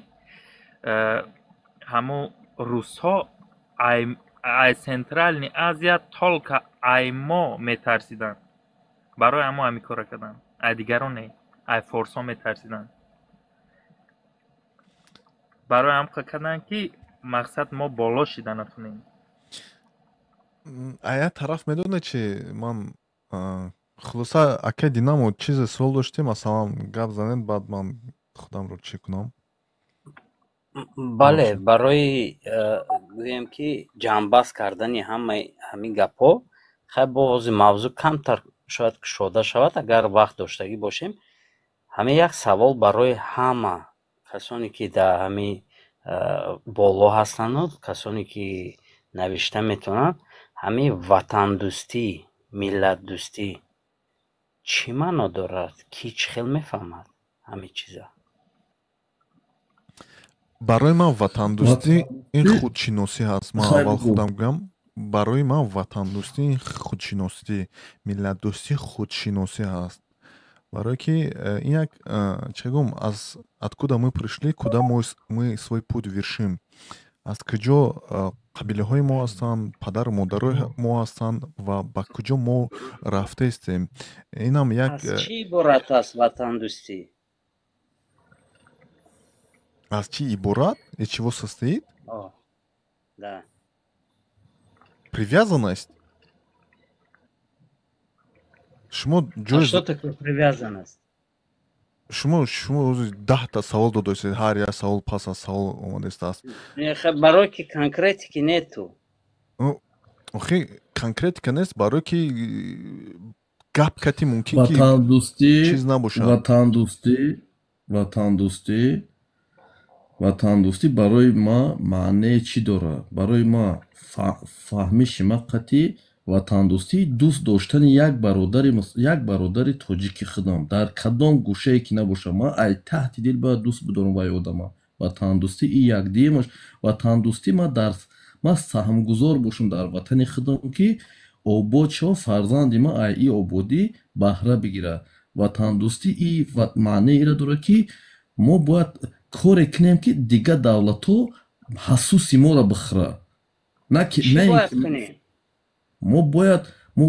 S7: ҳамун русҳо ай Центральни Азия толка ай мо метарсиданд. барои ҳамо ҳами кора карданд. ай дигарон не, ай форсо метарсиданд. барои ҳам карданд ки мақсад мо боло шида натунем.
S2: ая тараф медоне чи ман хулоса ака динамо чизе суол доштем, масалан гап занед, баъд ман худамро чӣ кунам.
S6: бале, барои гӯем ки ҷамъбаст кардани ҳамин гапҳо хай бози мавзӯъ камтар шояд кушода шавад, агар вақт доштагӣ бошем. ҳамин як савол барои ҳама касоне ки дар ҳамин боло ҳастану касоне ки навишта метавонанд, ҳамин ватандӯстӣ, миллатдӯстӣ чӣ маъно дорад? Ки чӣ хел мефаҳмад ҳамин чиза?
S2: барои ман ватандӯстӣ ин худшиносӣ ҳаст. ман аввал худам гӯям, барои ман ватандӯстӣ ин худшиносӣ, миллатдӯстӣ худшиносӣ ҳаст. барое ки ин як чӣ гӯям, аз откуда мы пришли, куда мы свой путь вершим, аз куҷо қабилаҳои мо ҳастанд, падару модарои мо ҳастанд ва ба куҷо мо рафтаистем. Инам як
S6: аз чӣ иборат аст ватандӯстӣ?
S2: аз чӣ иборат? Из чего состоит?
S6: Да.
S2: Привязанность. шумо
S6: А что такое привязанность?
S2: шумо 10 савол додастед, ҳар як савол пас аз савол омадастааст.
S6: барое ки конкретики нету.
S2: охи конкретика нест, барое ки гап кати мумкин ки чиз набошад.
S4: ватандӯстӣ барои ма маънае чӣ дорад? барои ма фаҳмиши ма қати ватандӯстӣ дӯст доштани як бародари тоҷики худам дар кадом гӯшае ки набошад, ман ай таҳти дил бояд дӯст бидорам вай одама. ватандӯстӣ ин якдиемаш. ватандӯстӣ ман саҳмгузор бошам дар ватани худам ки обод шава, фарзанди ман ай ин ободӣ баҳра бигирад. ватандӯстӣ ин маънае ира дорад ки мо бояд коре кунем ки дига давлатҳо ҳасуси моро бихӯрад. мо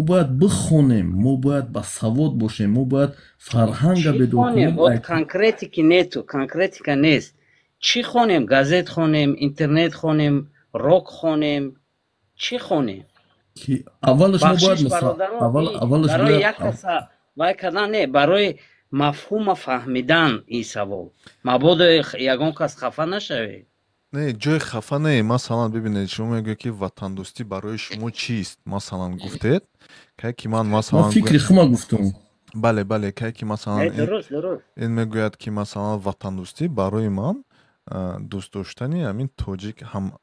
S4: бояд бихонем, мо бояд басавод бошем, мо бояд фарҳанга бедор кунем.
S6: конкретики нету, конкретика нест. чӣ хонем? газет хонем, интернет хонем, рок хонем, чӣ хонем?
S4: аввалаш мо бояд
S6: барои як каса вай кардан не, барои мафҳума фаҳмидан ин савол. мабодо ягон кас хафа нашавед.
S2: не, ҷои хафа не. Масалан бибинед, шумо мегӯед ки ватандӯстӣ барои шумо чист? Масалан гуфтед, кай ки ман масалан
S4: фикри хума гуфтам.
S2: бале, кай ки масалан ин мегӯяд ки масалан ватандӯстӣ барои ман дӯст доштани ҳамин тоҷик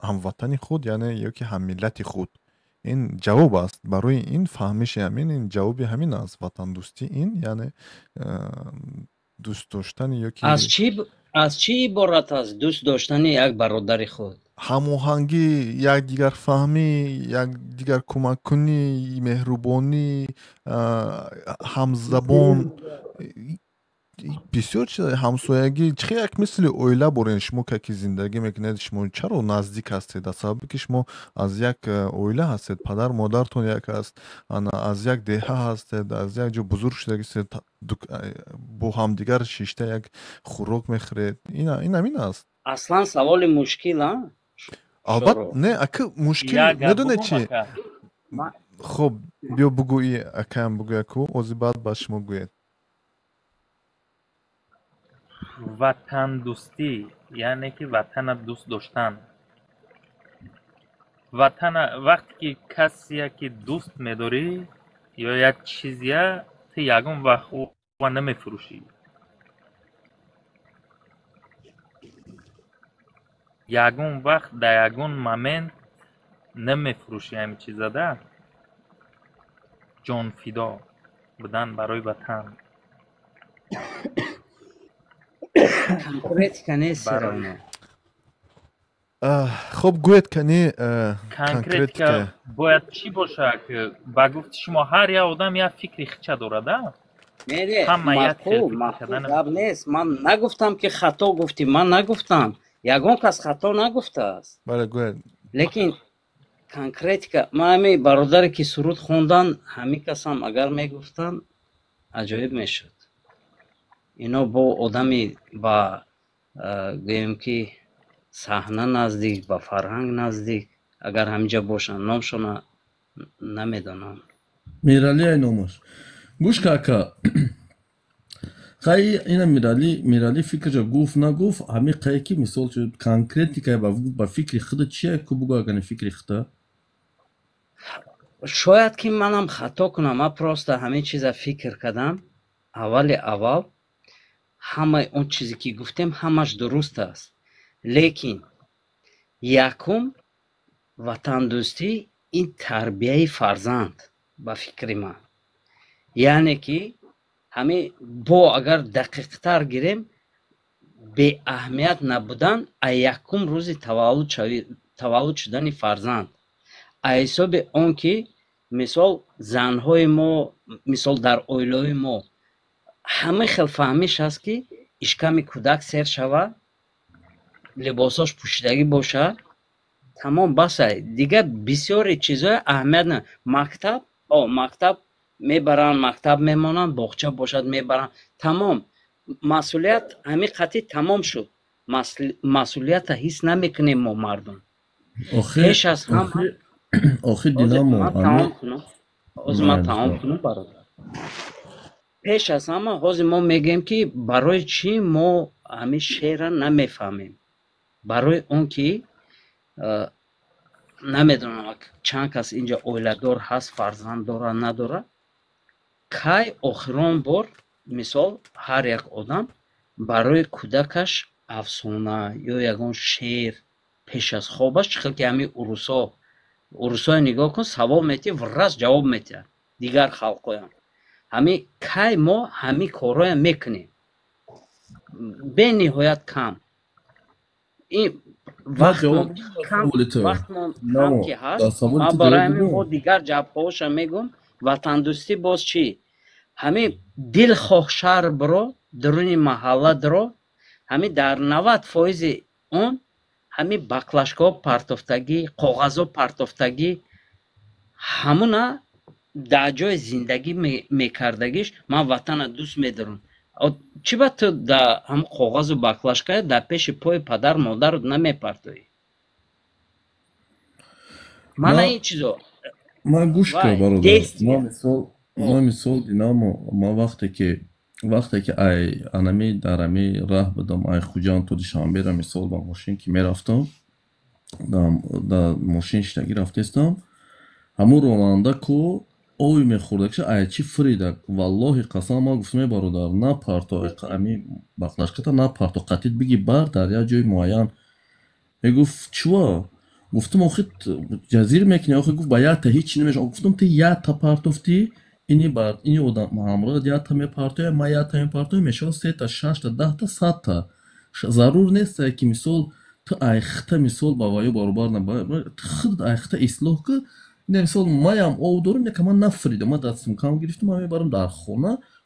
S2: ҳамватани худ, яъне ё ки ҳаммиллати худ. ин ҷавоб аст. Барои ин фаҳмиши ҳамин ин ҷавоби ҳамин аст. Ватандӯстӣ ин яъне дӯст доштани ёки
S6: аз чӣ иборат аст дӯст доштани як бародари худ?
S2: ҳамоҳангӣ, якдигарфаҳмӣ, якдигар кӯмаккунӣ, меҳрубонӣ, ҳамзабон, бисёр чиза, ҳамсоягӣ. чихе як мисли оила борен шумо ки зиндагӣ мекунед. Шумо чаро наздик ҳастед? Аз сабаби ки шумо аз як оила ҳастед. Падар модаратон як аст, аз як деҳа ҳастед, аз як ҷо бузург шудагистед, бо ҳамдигар шишта як хӯрок мехӯред. Ин ҳамин аст.
S6: Аслан саволи мушкил а?
S2: Албатта не ака мушкил медоне чӣ? Хуб биё бугӯи акаам бугӯя ку ози баъд ба шумо гӯед.
S7: ватандӯстӣ яъне ки ватана дӯст доштан. ватана вақте ки касия ки дӯст медорӣ ё як чизия ти ягон вақт ва намефурӯшӣ. ягон вақт дар ягон момент намефурӯшӣ ҳамин чизада. ҷонфидо будан барои ватан.
S6: конкретика нест равно.
S2: хуб гӯед кани
S7: конкретика бояд чӣ бошад? ба гуфти шумо ҳар як одам як фикри хича дорад а? ҳама як хел фикр кардан
S6: гап нест. ман нагуфтам ки хато гуфтӣ. ман нагуфтам. ягон кас хато нагуфтааст.
S2: бале гӯед.
S6: лекин конкретика ман ҳамин бародаре ки суруд хондан ҳамин касам агар мегуфтан аҷоиб мешуд. ино бо одами ба гӯем ки саҳна наздик, ба фарҳанг наздик агар ҳаминҷа бошанд номшона намедонам.
S4: Мирали ай номаш. Гӯш ка ака. Қай ина Мирали фикрҷа гуфт нагуфт ҳамин қай ки мисол шуд конкретика ба фикри худа чия ку бугӯ агани фикри худа?
S6: шояд ки манам хато кунам. ман просто ҳамин чиза фикр кардам. аввали аввал ҳамаи он чизе ки гуфтем ҳамаш дуруст аст. лекин якум ватандӯстӣ ин тарбияи фарзанд ба фикри ман. яъне ки ҳамин бо агар дақиқтар гирем беаҳамият набудан а якум рӯзи таваллуд шудани фарзанд аз ҳисоби он ки мисол занҳои мо мисол дар оилаҳои мо ҳама хел фаҳмиш ҳаст ки ишками кӯдак сер шавад, либосош пӯшидагӣ бошад, тамом басай. дигар бисёри чизҳои аҳамият на. мактаб мебаранд, мактаб мемонанд, боғча бошад мебаранд, тамом. масъулият ҳамин қатъи тамом шуд. масъулиятро ҳис намекунем мо мардум. пеш аз ҳама
S4: охир динамо
S6: ман тамом кунам бародар. пеш аз ҳама ҳозир мо мегӯем ки барои чӣ мо ҳамин шеъра намефаҳмем. барои он ки намедонам чанд кас инҷа оиладор ҳаст, фарзанд дора надора. кай охирон бор мисол ҳар як одам барои кӯдакаш афсона ё ягон шеър пеш аз хобаш чӣ хел ки ҳамин урусҳои нигоҳ кун савол метиҳи врас ҷавоб метиҳад. дигар халқҳоям ҳамин кай мо ҳамин корҳоям мекунем бениҳоят кам. ин вақтмон кам ки ҳаст. ман барои ҳамин мо дигар ҷабҳаоша мегӯм. ватандӯстӣ боз чӣ? ҳамин дилхоҳ шаҳр биро даруни маҳалла диро ҳамин дар 90% он ҳамин баклашкаҳо партофтагӣ, коғазҳо партофтагӣ ҳамуна дар ҷои зиндагӣ мекардагиш ман ватана дӯст медорам. чӣ ба ту дар ҳамин коғазу баклашка дар пеши пои падар модарат намепартоӣ? мана ин чизо
S4: ман гӯш ка бародар. ман мисол динамо ман вақте ки ай анами дар ами раҳ будам ай хуҷанд то душанбера мисол ба мошин ки мерафтам дар мошин штагӣ рафтестам ҳамун ронанда ку ой мехӯрдакша ай чӣ фридак валлоҳи қасам ман гуфтам бародар на парто ами баклашката на парто қатит биги бар дар як ҷои муайян мегуфт чува گفتم آخه جزیر میکنی آخه گفت با یاتا هیچ نمیشه گفتم تو یاتا پارتوفتی اینی بار اینی odam همراه یاتا میپارتوی ما یاتا میپارتوی میشه 3 تا 6 تا 10 تا 100 تا ضرور نیست که مثال تو айхта مثال бавайо баробар на خود айхта اصلاح که نه مثال مایم او دارم نه که من نفریدم من دستم کام گرفتم من میبرم در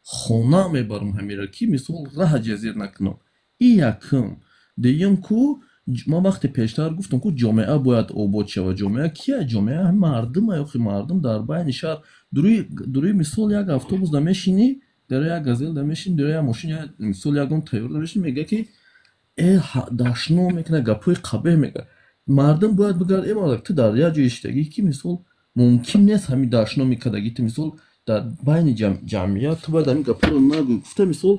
S4: خونه میبرم همین را که مثال راه جزیر نکنم این یکم دیگم کو ما وقتی پیشتر گفتم که جامعه باید آباد شود جامعه کیه جامعه هم مردم اخی مردم در بین شهر دوری مثال یک اتوبوس نمیشینی در یک گازل نمیشین در یک ماشین مثال یکم تایور نمیشین میگه که داشنو میکنه گپوی قبه میگه مردم باید بگرد ای مالک تو در یک جایشتگی که مثال ممکن نیست همین داشنو میکردگی تو مثال در بین جمعیت تو باید همین گپو رو نگو گفته مثال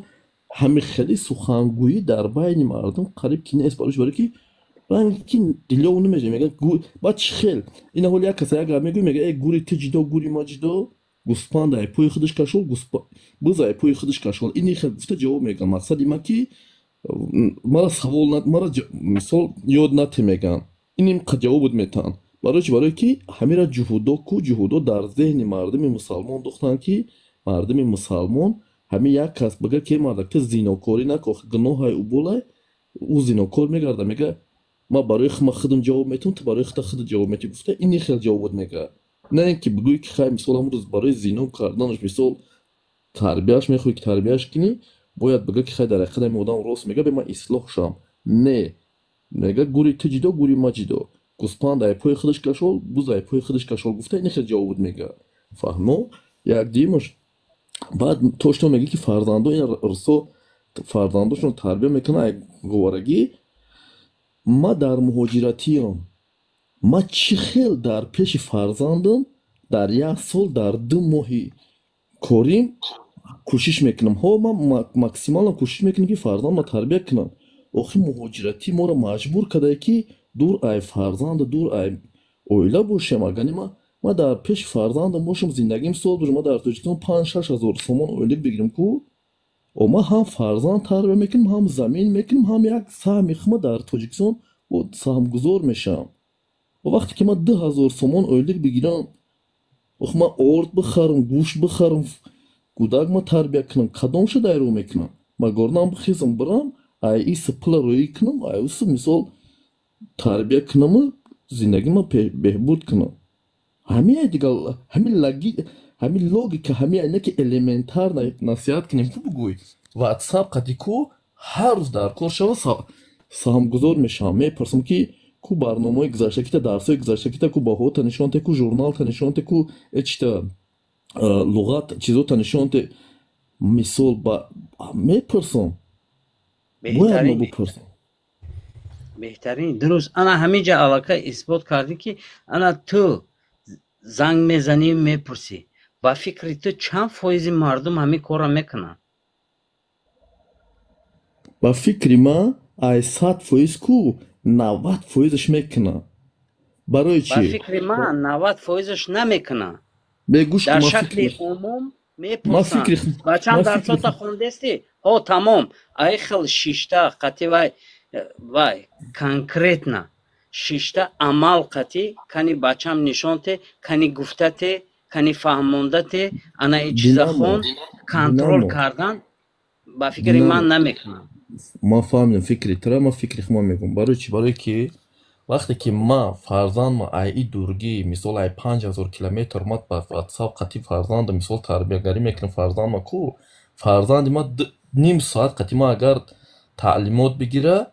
S4: همین خیلی سخنگویی در بین مردم قریب که نیست برای که من که دیگه اونو میگه با چخل این حالی یک کسی اگر میگه ای گوری تجدا گوری ماجدا گوسپاند ای پوی خودش کشول بز ای پوی خودش کشول این خیلی گفته جواب میگم مقصد ما که مرا سوال مرا مثال یاد نتیمیگن اینیم که جواب میتن برای که همین را جهودو در ذهن مردم مسلمان دختن که مردم مسلمان همین یک کس بگه که مرد که زیناکاری نکن گناه های او بولای او زیناکار میگرده میگه ما برای خودم جواب میتون تو برای خود جواب میتونی گفته اینی خیلی جواب میگه نه اینکه بگویی که خیلی مثال همون روز برای زینا کردنش مثال تربیهش میخوای که تربیهش کنی باید بگه که خیلی در حقیقت این آدم راست میگه به من اصلاح شم نه میگه گوری تجدا گوری ماجدا گوسپاند ای پای خودش کشول بوز ای پای خودش کشول گفته این خیلی جواب میگه فهمو یک دیمش بعد توشتو میگه که فرزندو این رسو فرزندوشون تربیه میکنه گوارگی ما در مهاجرتیم ما چی خیل در پیش فرزندم در یک سال در 2 ماهی کاریم کوشش میکنم ها ما ماکسیمال کوشش میکنم که فرزند ما تربیه کنم آخه مهاجرتی ما را مجبور کرده که دور ای فرزند دور ای اویله باشیم اگر ما در پیش فرزندم باشم زندگیم سال باشم ما در تاجیکستان 5-6 هزار سومان اویله بگیریم کو و ما هم فرزند تربیه میکنیم هم زمین میکنیم هم یک سهم ما در تاجیکستان و سهم گذار میشم و وقتی که ما 2000 سومان اویله بگیرم و ما آرد بخرم گوشت بخرم کودک ما تربیه کنم کدام شده ای رو میکنم ما گردم بخیزم برم ای سپل روی کنم ای مثال تربیه کنم زندگی ما بهبود کنم همین دیگه همین لوگیک همین اینه که الیمنتار نصیحت کنیم که بگوی واتساپ قدی کو هر روز در کار شوه سهم گذار میشم میپرسم که کو برنامه گذاشته که درسای گذاشته که کو با هوت نشون ته کو ژورنال ته نشون ته کو اچتا لغات چیزو ته نشون ته مثال با میپرسم
S6: بهترین درست انا همینجا علاقه اثبات کردی که انا تو زنگ میزنی میپرسی با فکری تو چند فایز مردم همین کارا میکنن
S4: با فکری ما ای 100% کو 90%ش میکنن برای چی؟
S6: با فکری ما 90%ش نمیکنن
S4: بگوش
S6: در شکل عموم میپرسن بچم در تا خوندستی ها تمام ای خل 6 تا قطعی وای конкретно 6 تا عمل قطعی کنی بچم نشونته کنی گفتته کنی فهموندته انا این چیزا خون کنترل کردن با فکر من نمیکنم
S4: ما فهمیدم فکری ترا ما فکری خما میگم برای چی برای که وقتی که ما فرزند ما ای دورگی مثال ای 5000 کیلومتر ما با واتساپ قطعی فرزند مثال تربیه گری میکنم فرزند ما کو فرزند ما نیم ساعت قطعی ما اگر تعلیمات بگیره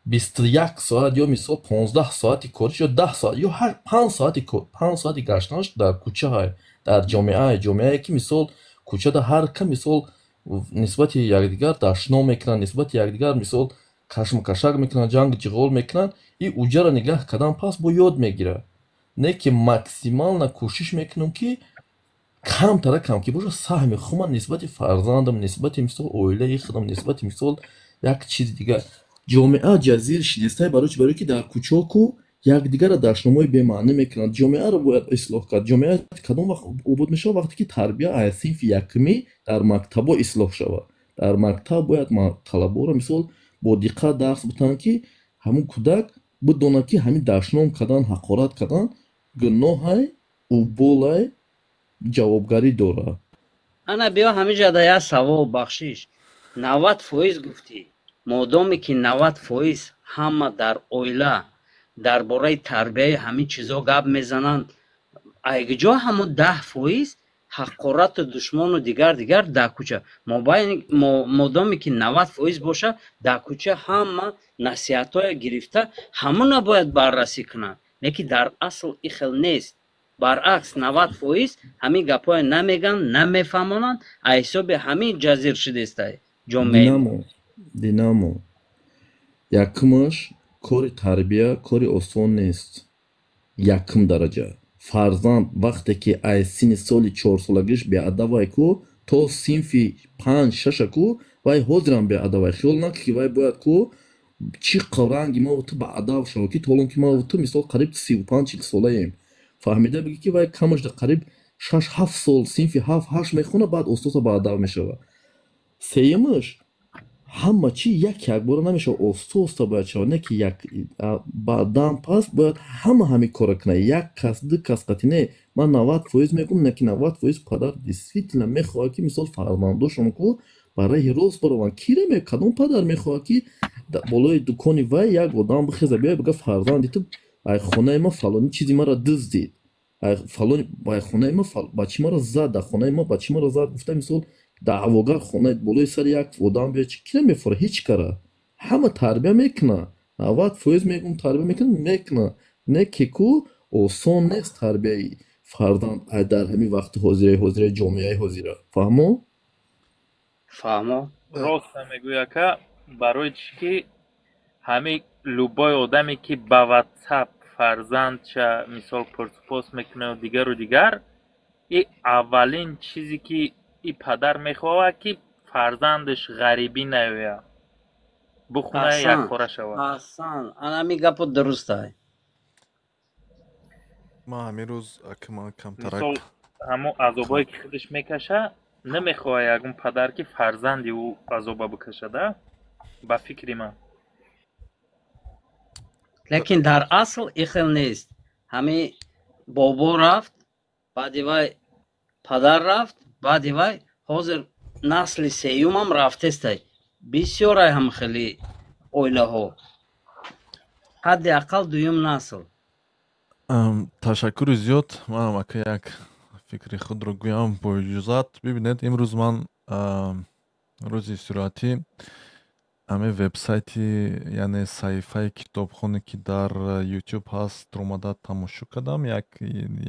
S4: 21 ساعت یا مثال 15 ساعتی کارش یا 10 ساعت یا هر 5 ساعتی گشتنش در کوچه های در جامعه که مثال کوچه در هر که مثال نسبت یکدیگر دشنا میکنن نسبت یکدیگر مثال کشمکشک میکنن جنگ جغال میکنن این اوجه را نگاه کردن پس با یاد میگیره نه که ماکسیمال کوشش میکنم که کم که باشه سهم خودم نسبت فرزندم نسبت مثال اویله خودم نسبت مثال یک چیز دیگه جامعه جزیر شیسته برای که در کوچاکو یک دیگر را دشنامای به معنی میکنند جامعه را باید اصلاح کرد جامعه کدام وقت عبود میشه وقتی که تربیه از صنف یکمی در مکتب اصلاح شود در مکتب باید طلبه را مثال با دقت درس بتن که همون کودک бидонад ки ҳамин дашном кардан ҳақорат кардан гуноҳай ӯ болай ҷавобгарӣ дора.
S6: ана биё ҳамиҷа да як савол бахшиш 90% гуфтӣ модоме ки 90% ҳама дар оила дар бораи тарбияи ҳамин чизо гап мезананд айгиҷо ҳамон 10% ҳақорату душмону дигар дар кӯча модоме ки 90% боша дар кӯча ҳама насиҳатҳоя гирифта ҳамона бояд баррасӣ кунанд леки дар асл и хел нест баръакс 90% ҳамин гапҳоя намеган намефаҳмонанд аз ҳисоби ҳамин ҷазир шудестай ҷомеа
S4: динамо якумаш кори тарбия кори осон нест. Якум дараҷа фарзанд вақте ки аз синни соли 4-солагиш беадавай ку то синфи 5-6 ку вай ҳозирам беадавай хиёл накӣ ки вай бояд ку чӣ қавранги мо ту баадав шава ки толон ки мо ту мисол қариб 35-40 солаем фаҳмида биги ки вай камаш да қариб 6-7 сол синфи 7-8 мехона баъд ососа баадав мешава. Сеюмаш ҳама чӣ якбора намешава ососа бояд шава не ки баъдан пас бояд ҳамин кора кунад як кас ду кас қати не ман 90% мегум не ки 90% падар действительно мехоҳад ки мисол фарзандошон ку барои рост барованд кира кадом падар мехоҳад ки болои дукони вай як одам бихеза биёй бигӯяд фарзанди ту ай хонаи ма фалони чизи маро дуздид фалони ай хонаи ма бачи маро зад дар хонаи ма бачи маро зад гуфта мисол даъвогар хонаи болои сари як одам биёд кира мефора ҳеҷ кара ҳама тарбия мекуна 90% мегум тарбия мекуна не ки ку осон нест тарбияи фарзанд дар ҳамин вақти ҳозираи ҷомеаи ҳозира фаҳмо
S7: рост мегӯя ка барои чӣ ки ҳамин лубои одаме ки ба ватсап фарзандша мисол пурсупос мекунад дигару и аввалин чизе ки и падар мехоҳад ки фарзандаш ғарибӣ наёяд бухона яккора шавад.
S6: аҳсан ана ҳамин гапо дурустай
S2: ман ҳамин рӯз камтарак
S7: мисол ҳамон азобое ки худаш мекаша намехоҳад ягон падар ки фарзанди ӯ азоба бикашада ба фикри ман
S6: лекин дар асл и хел нест ҳамин бобо рафт баъди вай падар рафт баъди вай ҳозир насли сеюмам рафтестай бисёрай ҳам хели оилаҳо ҳадди ақал дуюм насл.
S2: ташаккури зиёд. Манам ака як фикри худро гӯям бо иҷозат. Бибинед имрӯз ман рӯзи истироҳатӣ ҳамин вебсайти яъне саҳифаи китобхоне ки дар YouTube ҳаст омада тамошо кардам.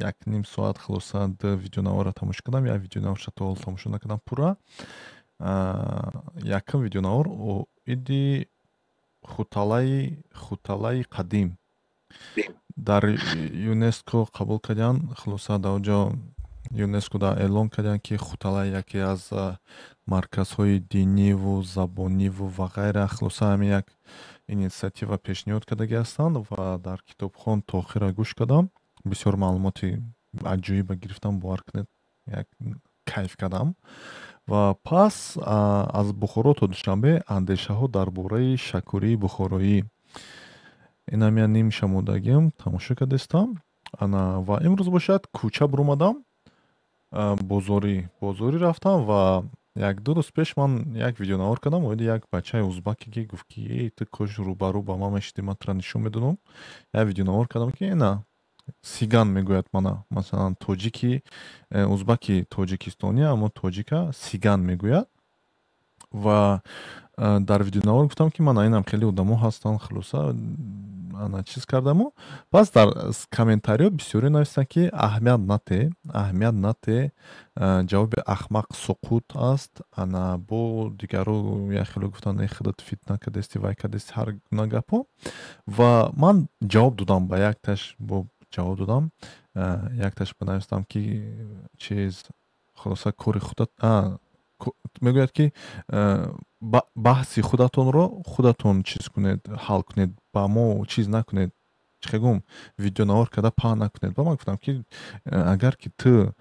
S2: як ним соат хулоса ду видеонавора тамошо кардам. як видеонавор та ҳол тамошо накардам пурра. якум видеонавор иди хуталаи қадим дар ЮНЕСКО қабул карданд. хулоса дар оҷо ЮНЕСКО дар эълон карданд ки хутала яке аз марказҳои диниву забониву ва ғайра хулоса ҳамин як инициатива пешниҳод кардаги ҳастанд ва дар китобхон то охира гӯш кардам. бисёр маълумоти аҷоиба гирифтам бовар кунед як кайф кардам. ва пас аз бухоро то душанбе андешаҳо дар бораи шакурии бухороӣ инам я ним шамодагим тамошо кардастам. ва имрӯз бошад кӯча буромадам бозорӣ рафтам ва як ду рӯз пеш ман як видеонавор кардам. оиди як бачаи узбаке ки гуфт ки ту кош рӯбарӯ ба ман мешидӣ ман тура нишон медодам. як видеонавор кардам ки на сиган мегӯяд мана масалан тоҷики узбаки тоҷикистонӣ аммо тоҷика сиган мегӯяд. ва дар видеонавор гуфтам ки мана инам хеле одамо ҳастанд хулоса ана чиз кардаму. пас дар комментариҳо бисёре навистанд ки аҳамият нате ҷавоби ахмақ суқут аст. ана бо дигару як хеле гуфтанд худат фитна кардасти вай кардасти ҳар гуна гапҳо. ва ман ҷавоб додам ба якташ ҷавоб додам. якташ банавистам ки чиз хулоса кори худат мегӯяд ки баҳси худатонро худатон чиз кунед ҳал кунед ба мо чиз накунед чихегум видеонавор карда паҳн накунед. ба ман гуфтам ки агар ки ту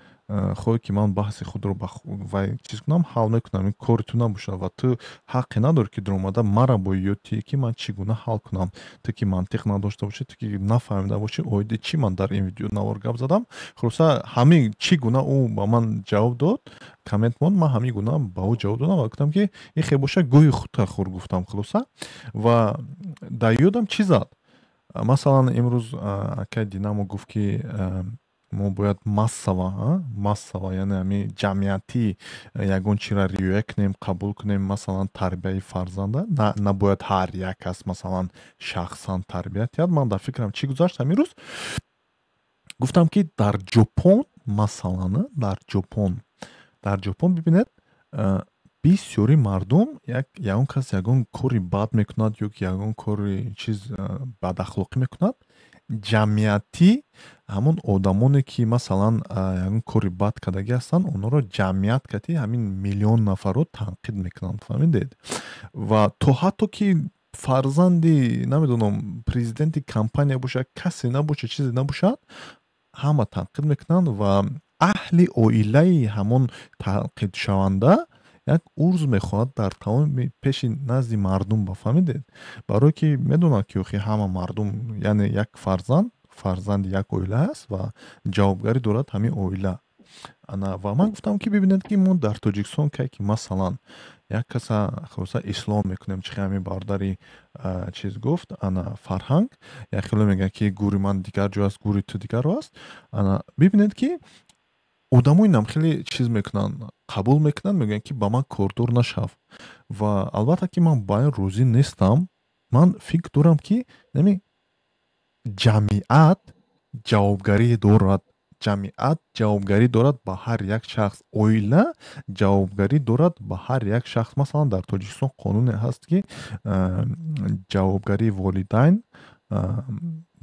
S2: хоҳе ки ман баҳси худро ба вай чиз кунам, ҳал мекунам, ин кори ту набошад ва ту ҳаққе надорӣ ки дуромада мара боётӣ ки ман чӣ гуна ҳал кунам. Ту ки мантиқ надошта бошӣ, ту ки нафаҳмида бошӣ оиди чӣ ман дар ин видеонавор гап задам. Хулоса ҳамин чӣ гуна ӯ ба ман ҷавоб дод, коммент монд, ман ҳамин гуна ба ӯ ҷавоб додам ва гуфтам ки ин хе боша гӯи худта хур гуфтам хулоса. Ва дар ёдам чӣ зад. Масалан имрӯз акай Динамо гуфт ки мо бояд массава яъне ҳамин ҷамъиятӣ ягон чиро риоя кунем, қабул кунем, масалан тарбияи фарзанда, набояд ҳар як кас масалан шахсан тарбия диҳад. Ман дар фикрам чӣ гузашт ҳамин рӯз? Гуфтам ки дар Ҷопон масалан дар Ҷопон бибинед бисёри мардум ягон кас ягон кори бад мекунад ё ки ягон кори чиз бадахлоқӣ мекунад, ҷамъиятӣ ҳамон одамоне ки масалан ягон кори бад кардагӣ ҳастанд, онҳоро ҷамъият карди ҳамин миллион нафарро танқид мекунанд, фаҳмидед? Ва то ҳатто ки фарзанди намедонам президенти компания бошад, касе набошад, чизе набошад, ҳама танқид мекунанд ва аҳли оилаи ҳамон танқидшаванда як урз мехоҳад дар тамоми пеши назди мардум, ба фаҳмидед? Барое ки медонад ки охи ҳама мардум яъне як фарзанди як оила аст ва ҷавобгарӣ дорад ҳамин оила. Ва ман гуфтам ки бибинед ки мо дар Тоҷикистон кай ки масалан як каса хулоса ислом мекунем, чихи ҳамин бародари чиз гуфт, Фарҳанг, як хеле мегӯяд ки гури ман дигар ҷо аст, гури ту дигар ҷо аст. Бибинед ки одамои нам хеле чиз мекунанд, қабул мекунанд, мегӯянд ки ба ман кордор нашав. Ва албатта ки ман ба ин розӣ нестам. Ман фикр дорам ки ҷамъият ҷавобгарӣ дорад ба ҳар як шахс, оила ҷавобгарӣ дорад ба ҳар як шахс. Масалан дар Тоҷикистон қонуне ҳаст ки ҷавобгарии волидайн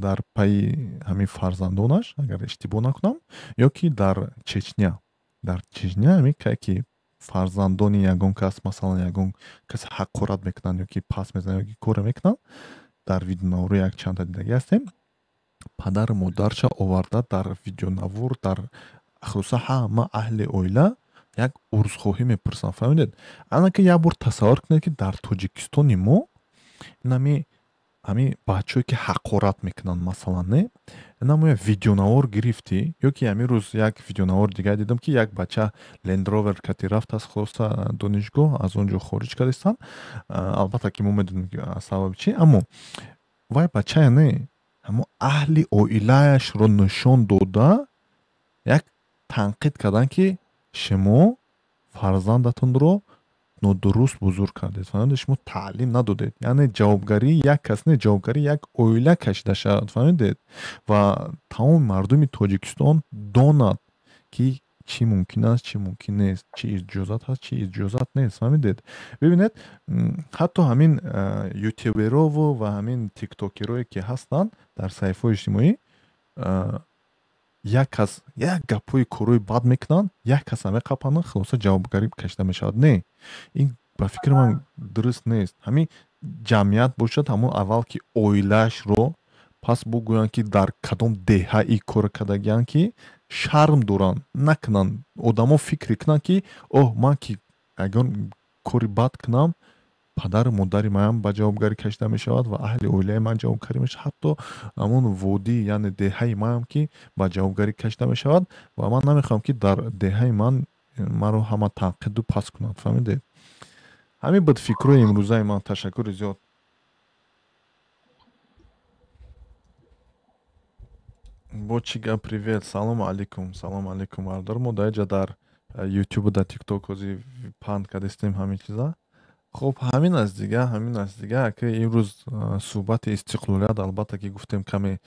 S2: дар пайи ҳамин фарзандонаш, агар иштибоҳ накунам, ё ки дар Чечня ҳамин кай ки фарзандони ягон кас масалан ягон кас ҳақорат мекунанд ё ки паст мезананд ё ки коре мекунанд, дар видеонавори як чанда дидагӣ ҳастем, падару модарша оварда дар видеонавор дар хулоса ҳама аҳли оила як урзхоҳӣ мепурсанд, фаҳмидед? Анаки як бор тасаввур кунед ки дар Тоҷикистони мо ҳамин бачаҳое ки ҳақорат мекунанд масалан не намоя видеонавор гирифтӣ, ё ки ҳамин рӯз як видеонавор дигар дидам ки як бача Land Rover кати рафтааст хулоса донишгоҳ, аз он ҷо хориҷ кардастанд. Албатта ки мо медонем сабаби чӣ, аммо вай бачае не ҳамон аҳли оилаашро нишон дода як танқид карданд ки шумо фарзандатонро нодуруст бузург кардед, фаҳмидед? Шумо таълим надодед. Яъне ҷавобгарӣ як кас не, ҷавобгарӣ як оила кашида шавад, фаҳмидед? Ва тамоми мардуми Тоҷикистон донад ки чӣ мумкин аст, чӣ мумкин нест, чӣ иҷозат ҳаст, чӣ иҷозат нест, фаҳмидед? Бибинед, ҳатто ҳамин ютуберову ва ҳамин тиктокерое ки ҳастанд дар саҳифаҳои иҷтимоӣ, як кас як гапҳои корои бад мекунанд, як каса меқапанад, хулоса ҷавобгарӣ кашида мешавад. Не, ин ба фикри ман дуруст нест. Ҳамин ҷамъият бошад, ҳамон аввал ки оилаашро пас бигӯянд ки дар кадом деҳа ин кор кардагиянд ки шарм доранд, накунанд. Одамо фикр кунанд ки ман ки ягон кори бад кунам, падару модари манам ба ҷавобгарӣ кашида мешавад ва аҳли оилаи ман ҷавобгарӣ мешавад, ҳатто ҳамон водӣ яъне деҳаи манам ки ба ҷавобгарӣ кашида мешавад ва ман намехоҳам ки дар деҳаи ман маро ҳама танқиду пас кунанд, фаҳмидед? ҳамин буд фикрҳои имрӯзаи ман. Ташаккури зиёд. Бо чӣ гап? Привет, салому алейкум бардор. Мо дар ҷа дар ютубу дар тикток ҳозир панд кардастем ҳамин чиза. Хуб, ҳамин аст дига. Ака имрӯз суҳбати истиқлолият, албатта ки гуфтем каме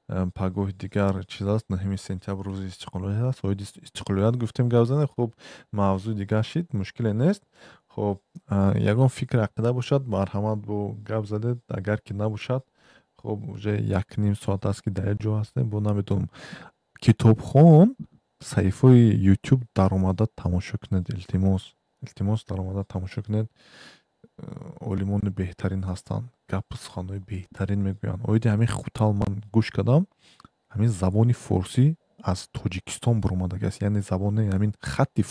S2: пагоҳи дигар чиз аст, 9 сентябр рӯзи истиқлолият аст, оиди истиқлолият гуфтем гап задем. Хуб, мавзӯи дигар шид, мушкиле нест. Хуб, ягон фикр ақида бошад, марҳамат бо гап задед, агар ки набошад, хуб, уже 1.5 соат аст ки дар як ҷо ҳастем, бо намедонам. Китобхон саҳифаи YouTube даромада тамошо кунед, илтимос даромада тамошо кунед. олимони беҳтарин ҳастанд, гапу суханҳои беҳтарин мегӯянд. Оиди ҳамин хутал ман гӯш кардам, ҳамин забони форсӣ аз тоҷикистон буромадагааст, яъне забони ҳамин хатти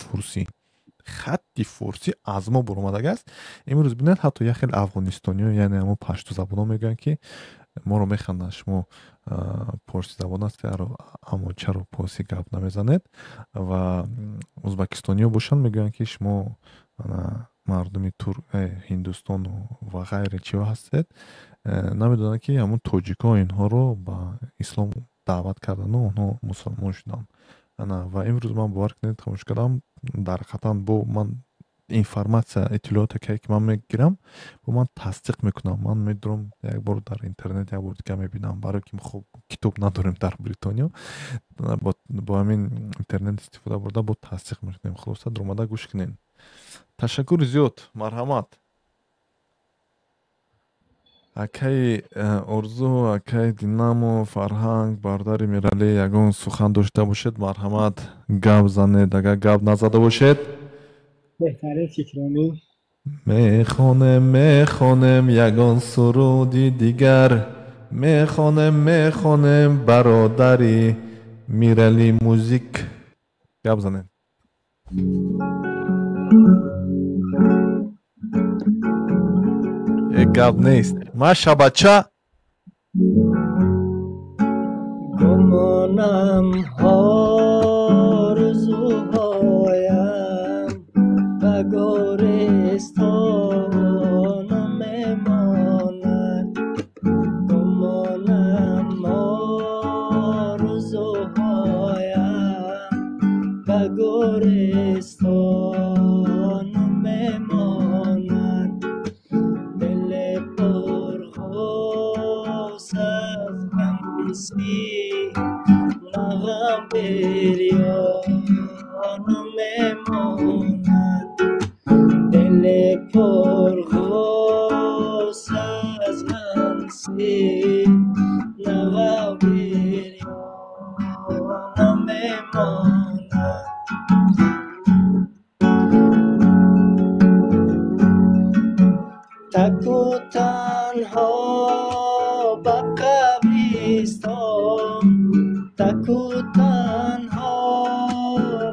S2: фурсӣ аз мо буромадагааст. имрӯз бинед ҳатто як хел афғонистониё, яъне ҳамо паштузабонон мегӯянд ки моро механданд, шумо порсизабон ҳастед, аммо чаро порсӣ гап намезанед, ва ӯзбекистониё бошанд мегӯянд ки шумо мардуми ҳиндустону ва ғайре чиё ҳастед. намедонанд ки ҳамун тоҷикҳо инҳоро ба ислом даъват кардану онҳо мусулмон шуданд. ва имрӯз ман бовар кунед хамош кардам, дар қатан бо ман информатсия иттилооте ки ман мегирам, бо ман тасдиқ мекунам. Ман медурам як бор дар интернет як бор дига мебинам, барое ки хуб китоб надорем дар Бритониё, бо ҳамин интернет истифода бурда бо тасдиқ мекунем. хулоса дуромада гӯш кунед. ташаккури зиёд, марҳамат. акаи орзу, акаи динамо, фарҳанг, бардари миралӣ, ягон сухан дошта бошед, марҳамат, гап занед. Агар гап назада бошед,
S3: беҳтарин фикронӣ.
S2: мехонем ягон суруди дигар, мехонем бародари миралӣ музик. гап занед. гап нест. машабача
S3: گمانم آرزوهایم به گورستان میماند. گمانم آرزوهایم به گورستان میماند. دل پرخوش از غمسی نغم بریان میماند. دل پرخوش از غمسی نغم بریان میماند. تک و تنها به قبرستان، تک و تنها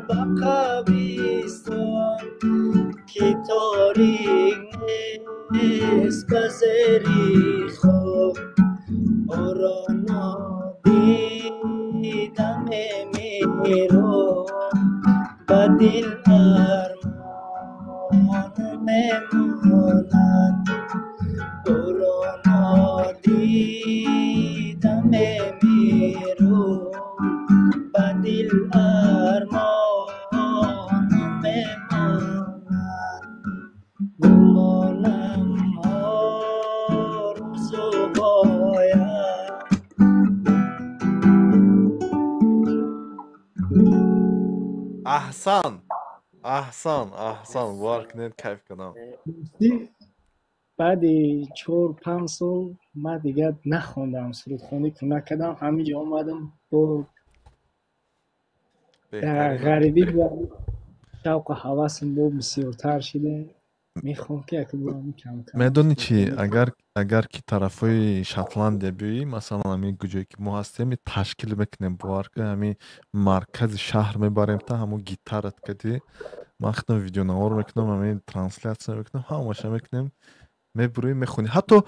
S3: به قبرستان، که تاریک نیست به زیر خاک. او را نادیده میمیرم، به دل ارمان میماند. او را نادیده میمیرم، به دل ارمان میماند. گمانم آرزوهایم.
S2: احسان بار کنید کیف کنم.
S3: بعد 4-5 سال من دیگه نخوندم، سرودخوانی که نکردم، همینجا آمدم با در غریبی و شوق و حواسم با بسیارتر شده. میخوام که یک بارم کم کم.
S2: میدونی چی، اگر که طرفای شاتلندیا بیایی، مثلا همین کجایی که ما هستیم تشکیل بکنیم، باور که همین مرکز شهر میبریم تا همون گیتارت کدی، ما خودم ویدیو نوار میکنم، همین ترانسلیشن میکنم، همش میکنیم، میبری میخونی. حتی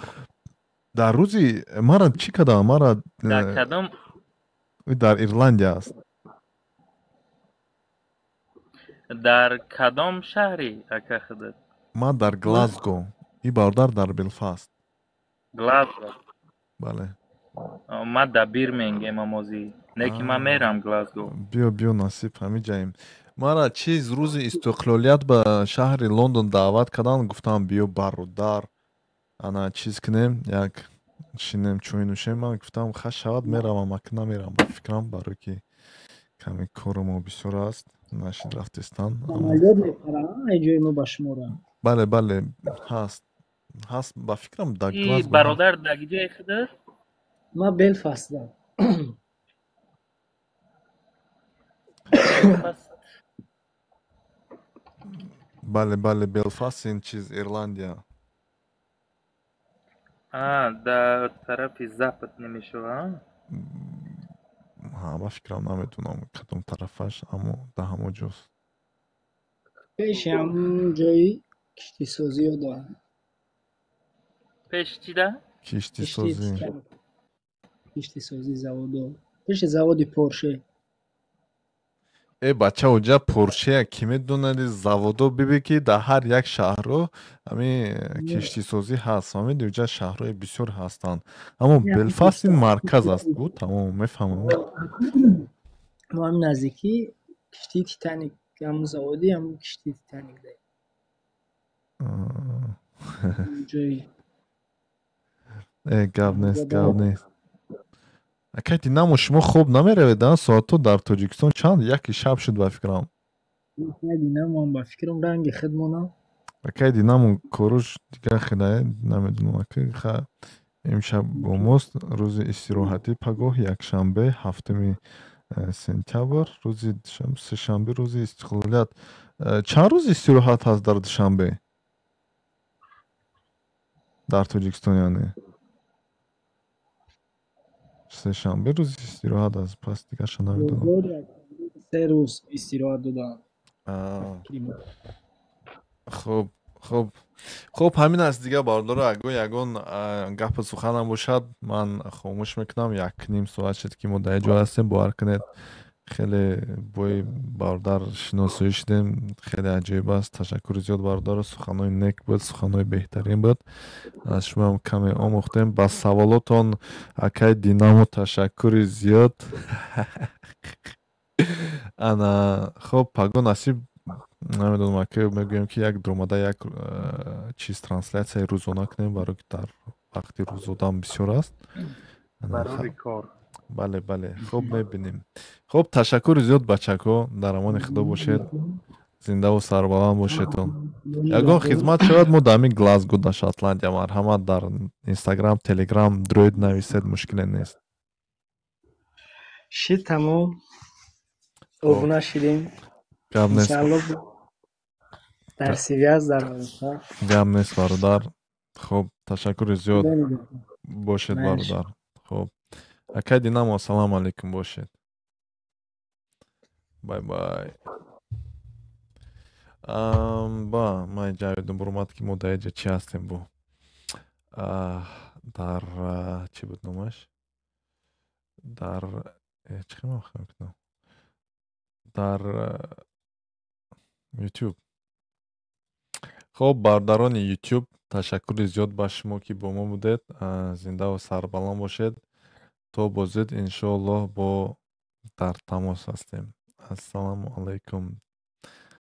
S2: در روزی مرا چی کدام مرا
S7: در کدام
S2: در ایرلندیا است.
S7: در کدام شهری اکا خودت؟
S2: ما در گلاسگو، این برادر در بلفاست.
S7: گلاسگو.
S2: بله.
S7: ما در بیرمنگهم اموزی. نه که من میرم گلاسگو.
S2: بیا نصیب همین جاییم. مرا چیز روز استقلالیت به شهر لندن دعوت کردن، گفتم بیا برادر انا چیز کنیم، یک شینم چوی نوشیم. من گفتم خوش شود میرم، اما که نمیرم، با فکرم برای که کمی کارم بسیار است، نشید رفتستان.
S3: عملیات میپرم اینجای ما با شمارم.
S2: بله هست با فکرم در گلاسگو.
S7: برادر در جای خودت؟
S3: ما بلفاستم.
S2: بله بلفاست این چیز ایرلندیا.
S7: در طرف زپت نمیشه ها؟
S2: ҳама фикрам намедунам кадом тарафаш, аммо дар ҳамон ҷост.
S3: пеши ҳамун ҷои киштисозиё дорад.
S7: пеш чида?
S2: Киштисозӣ.
S3: киштисозӣ заводо. пеши заводи Порше.
S2: Бачаҳо ҷа Поршея кӣ медонад заводо бибе ки дар ҳар як шаҳрро ҳамин киштисозӣ ҳаст. Ма медони ҷа шаҳрҳои бисёр ҳастанд. Аммо Белфаст ин марказ аст. Бу тамом мефаҳмам.
S3: мо ҳам наздикӣ киштии Титаник, ҳамун заводи ҳамун киштии Титаник дорем. ҷои
S2: Гап нест, гап нест. Акай динамо шумо хоб намеравед соатҳо дар Тоҷикистон чанд? Яки шаб шуд ба фикрам.
S3: динамо ҳам ба фикрам ранги хидмона.
S2: Акай динамо коруш дигар хелае намедонам. Акай имшаб бо мост рӯзи истироҳатӣ пагоҳ якшанбе 7 сентябр, рӯзи сешанбе рӯзи истиқлолият. Чанд рӯз истироҳат ҳаст дар душанбе? Дар Тоҷикистон яъне. сешанбе рӯзи истироҳат аст. Пас дигарша намедонам.
S3: 3 рӯз истироҳат доданд.
S2: хуб ҳамин аст дигар бардора. Агар ягон гапи суханам бошад ман хомӯш мекунам. 1.5 соат шуд ки мо дар ин ҷо ҳастем. бовар кунед хеле бои бародар шиносоӣ шудем. хеле аҷоиб аст. ташаккури зиёд бародар. суханои нек буд, суханои беҳтарин буд. аз шумоам каме омӯхтем. ба саволотон акай динамо ташаккури зиёд. ана хуб пагон насиб намедонам акай мегӯям ки як омада як чиз транслятсияи рӯзона кунем, барои ки дар вақти рӯзодам бисёр аст.
S7: барори кор.
S2: бале бале хуб мебинем. хуб ташаккури зиёд бачаҳо. дар амони худо бошед. зиндаву сарбаланд бошедон. ягон хизмат шавад мо дар ҳамин Глазго дар Шотландия. марҳамат дар Instagram, Telegram дроид нависед, мушкиле нест.
S3: ши тамом. обуна шидем.
S2: гап нест.
S3: иншалло дар связ дар роста.
S2: гап нест бародар. хуб ташаккури зиёд бошед бародар. хуб акай динамо ассалому алайкум бошед. бай бай. ба ман ҷавидам бурмад ки мо дар ин ҷа чӣ ҳастем бо дар чӣ буд номаш дар чӣ хеле мекунам дар YouTube. хуб бародарони YouTube ташаккури зиёд ба шумо ки бо мо будед. зиндаву сарбаланд бошед. то бо зуд иншоаллоҳ бо дар тамос ҳастем. ассалому алайкум.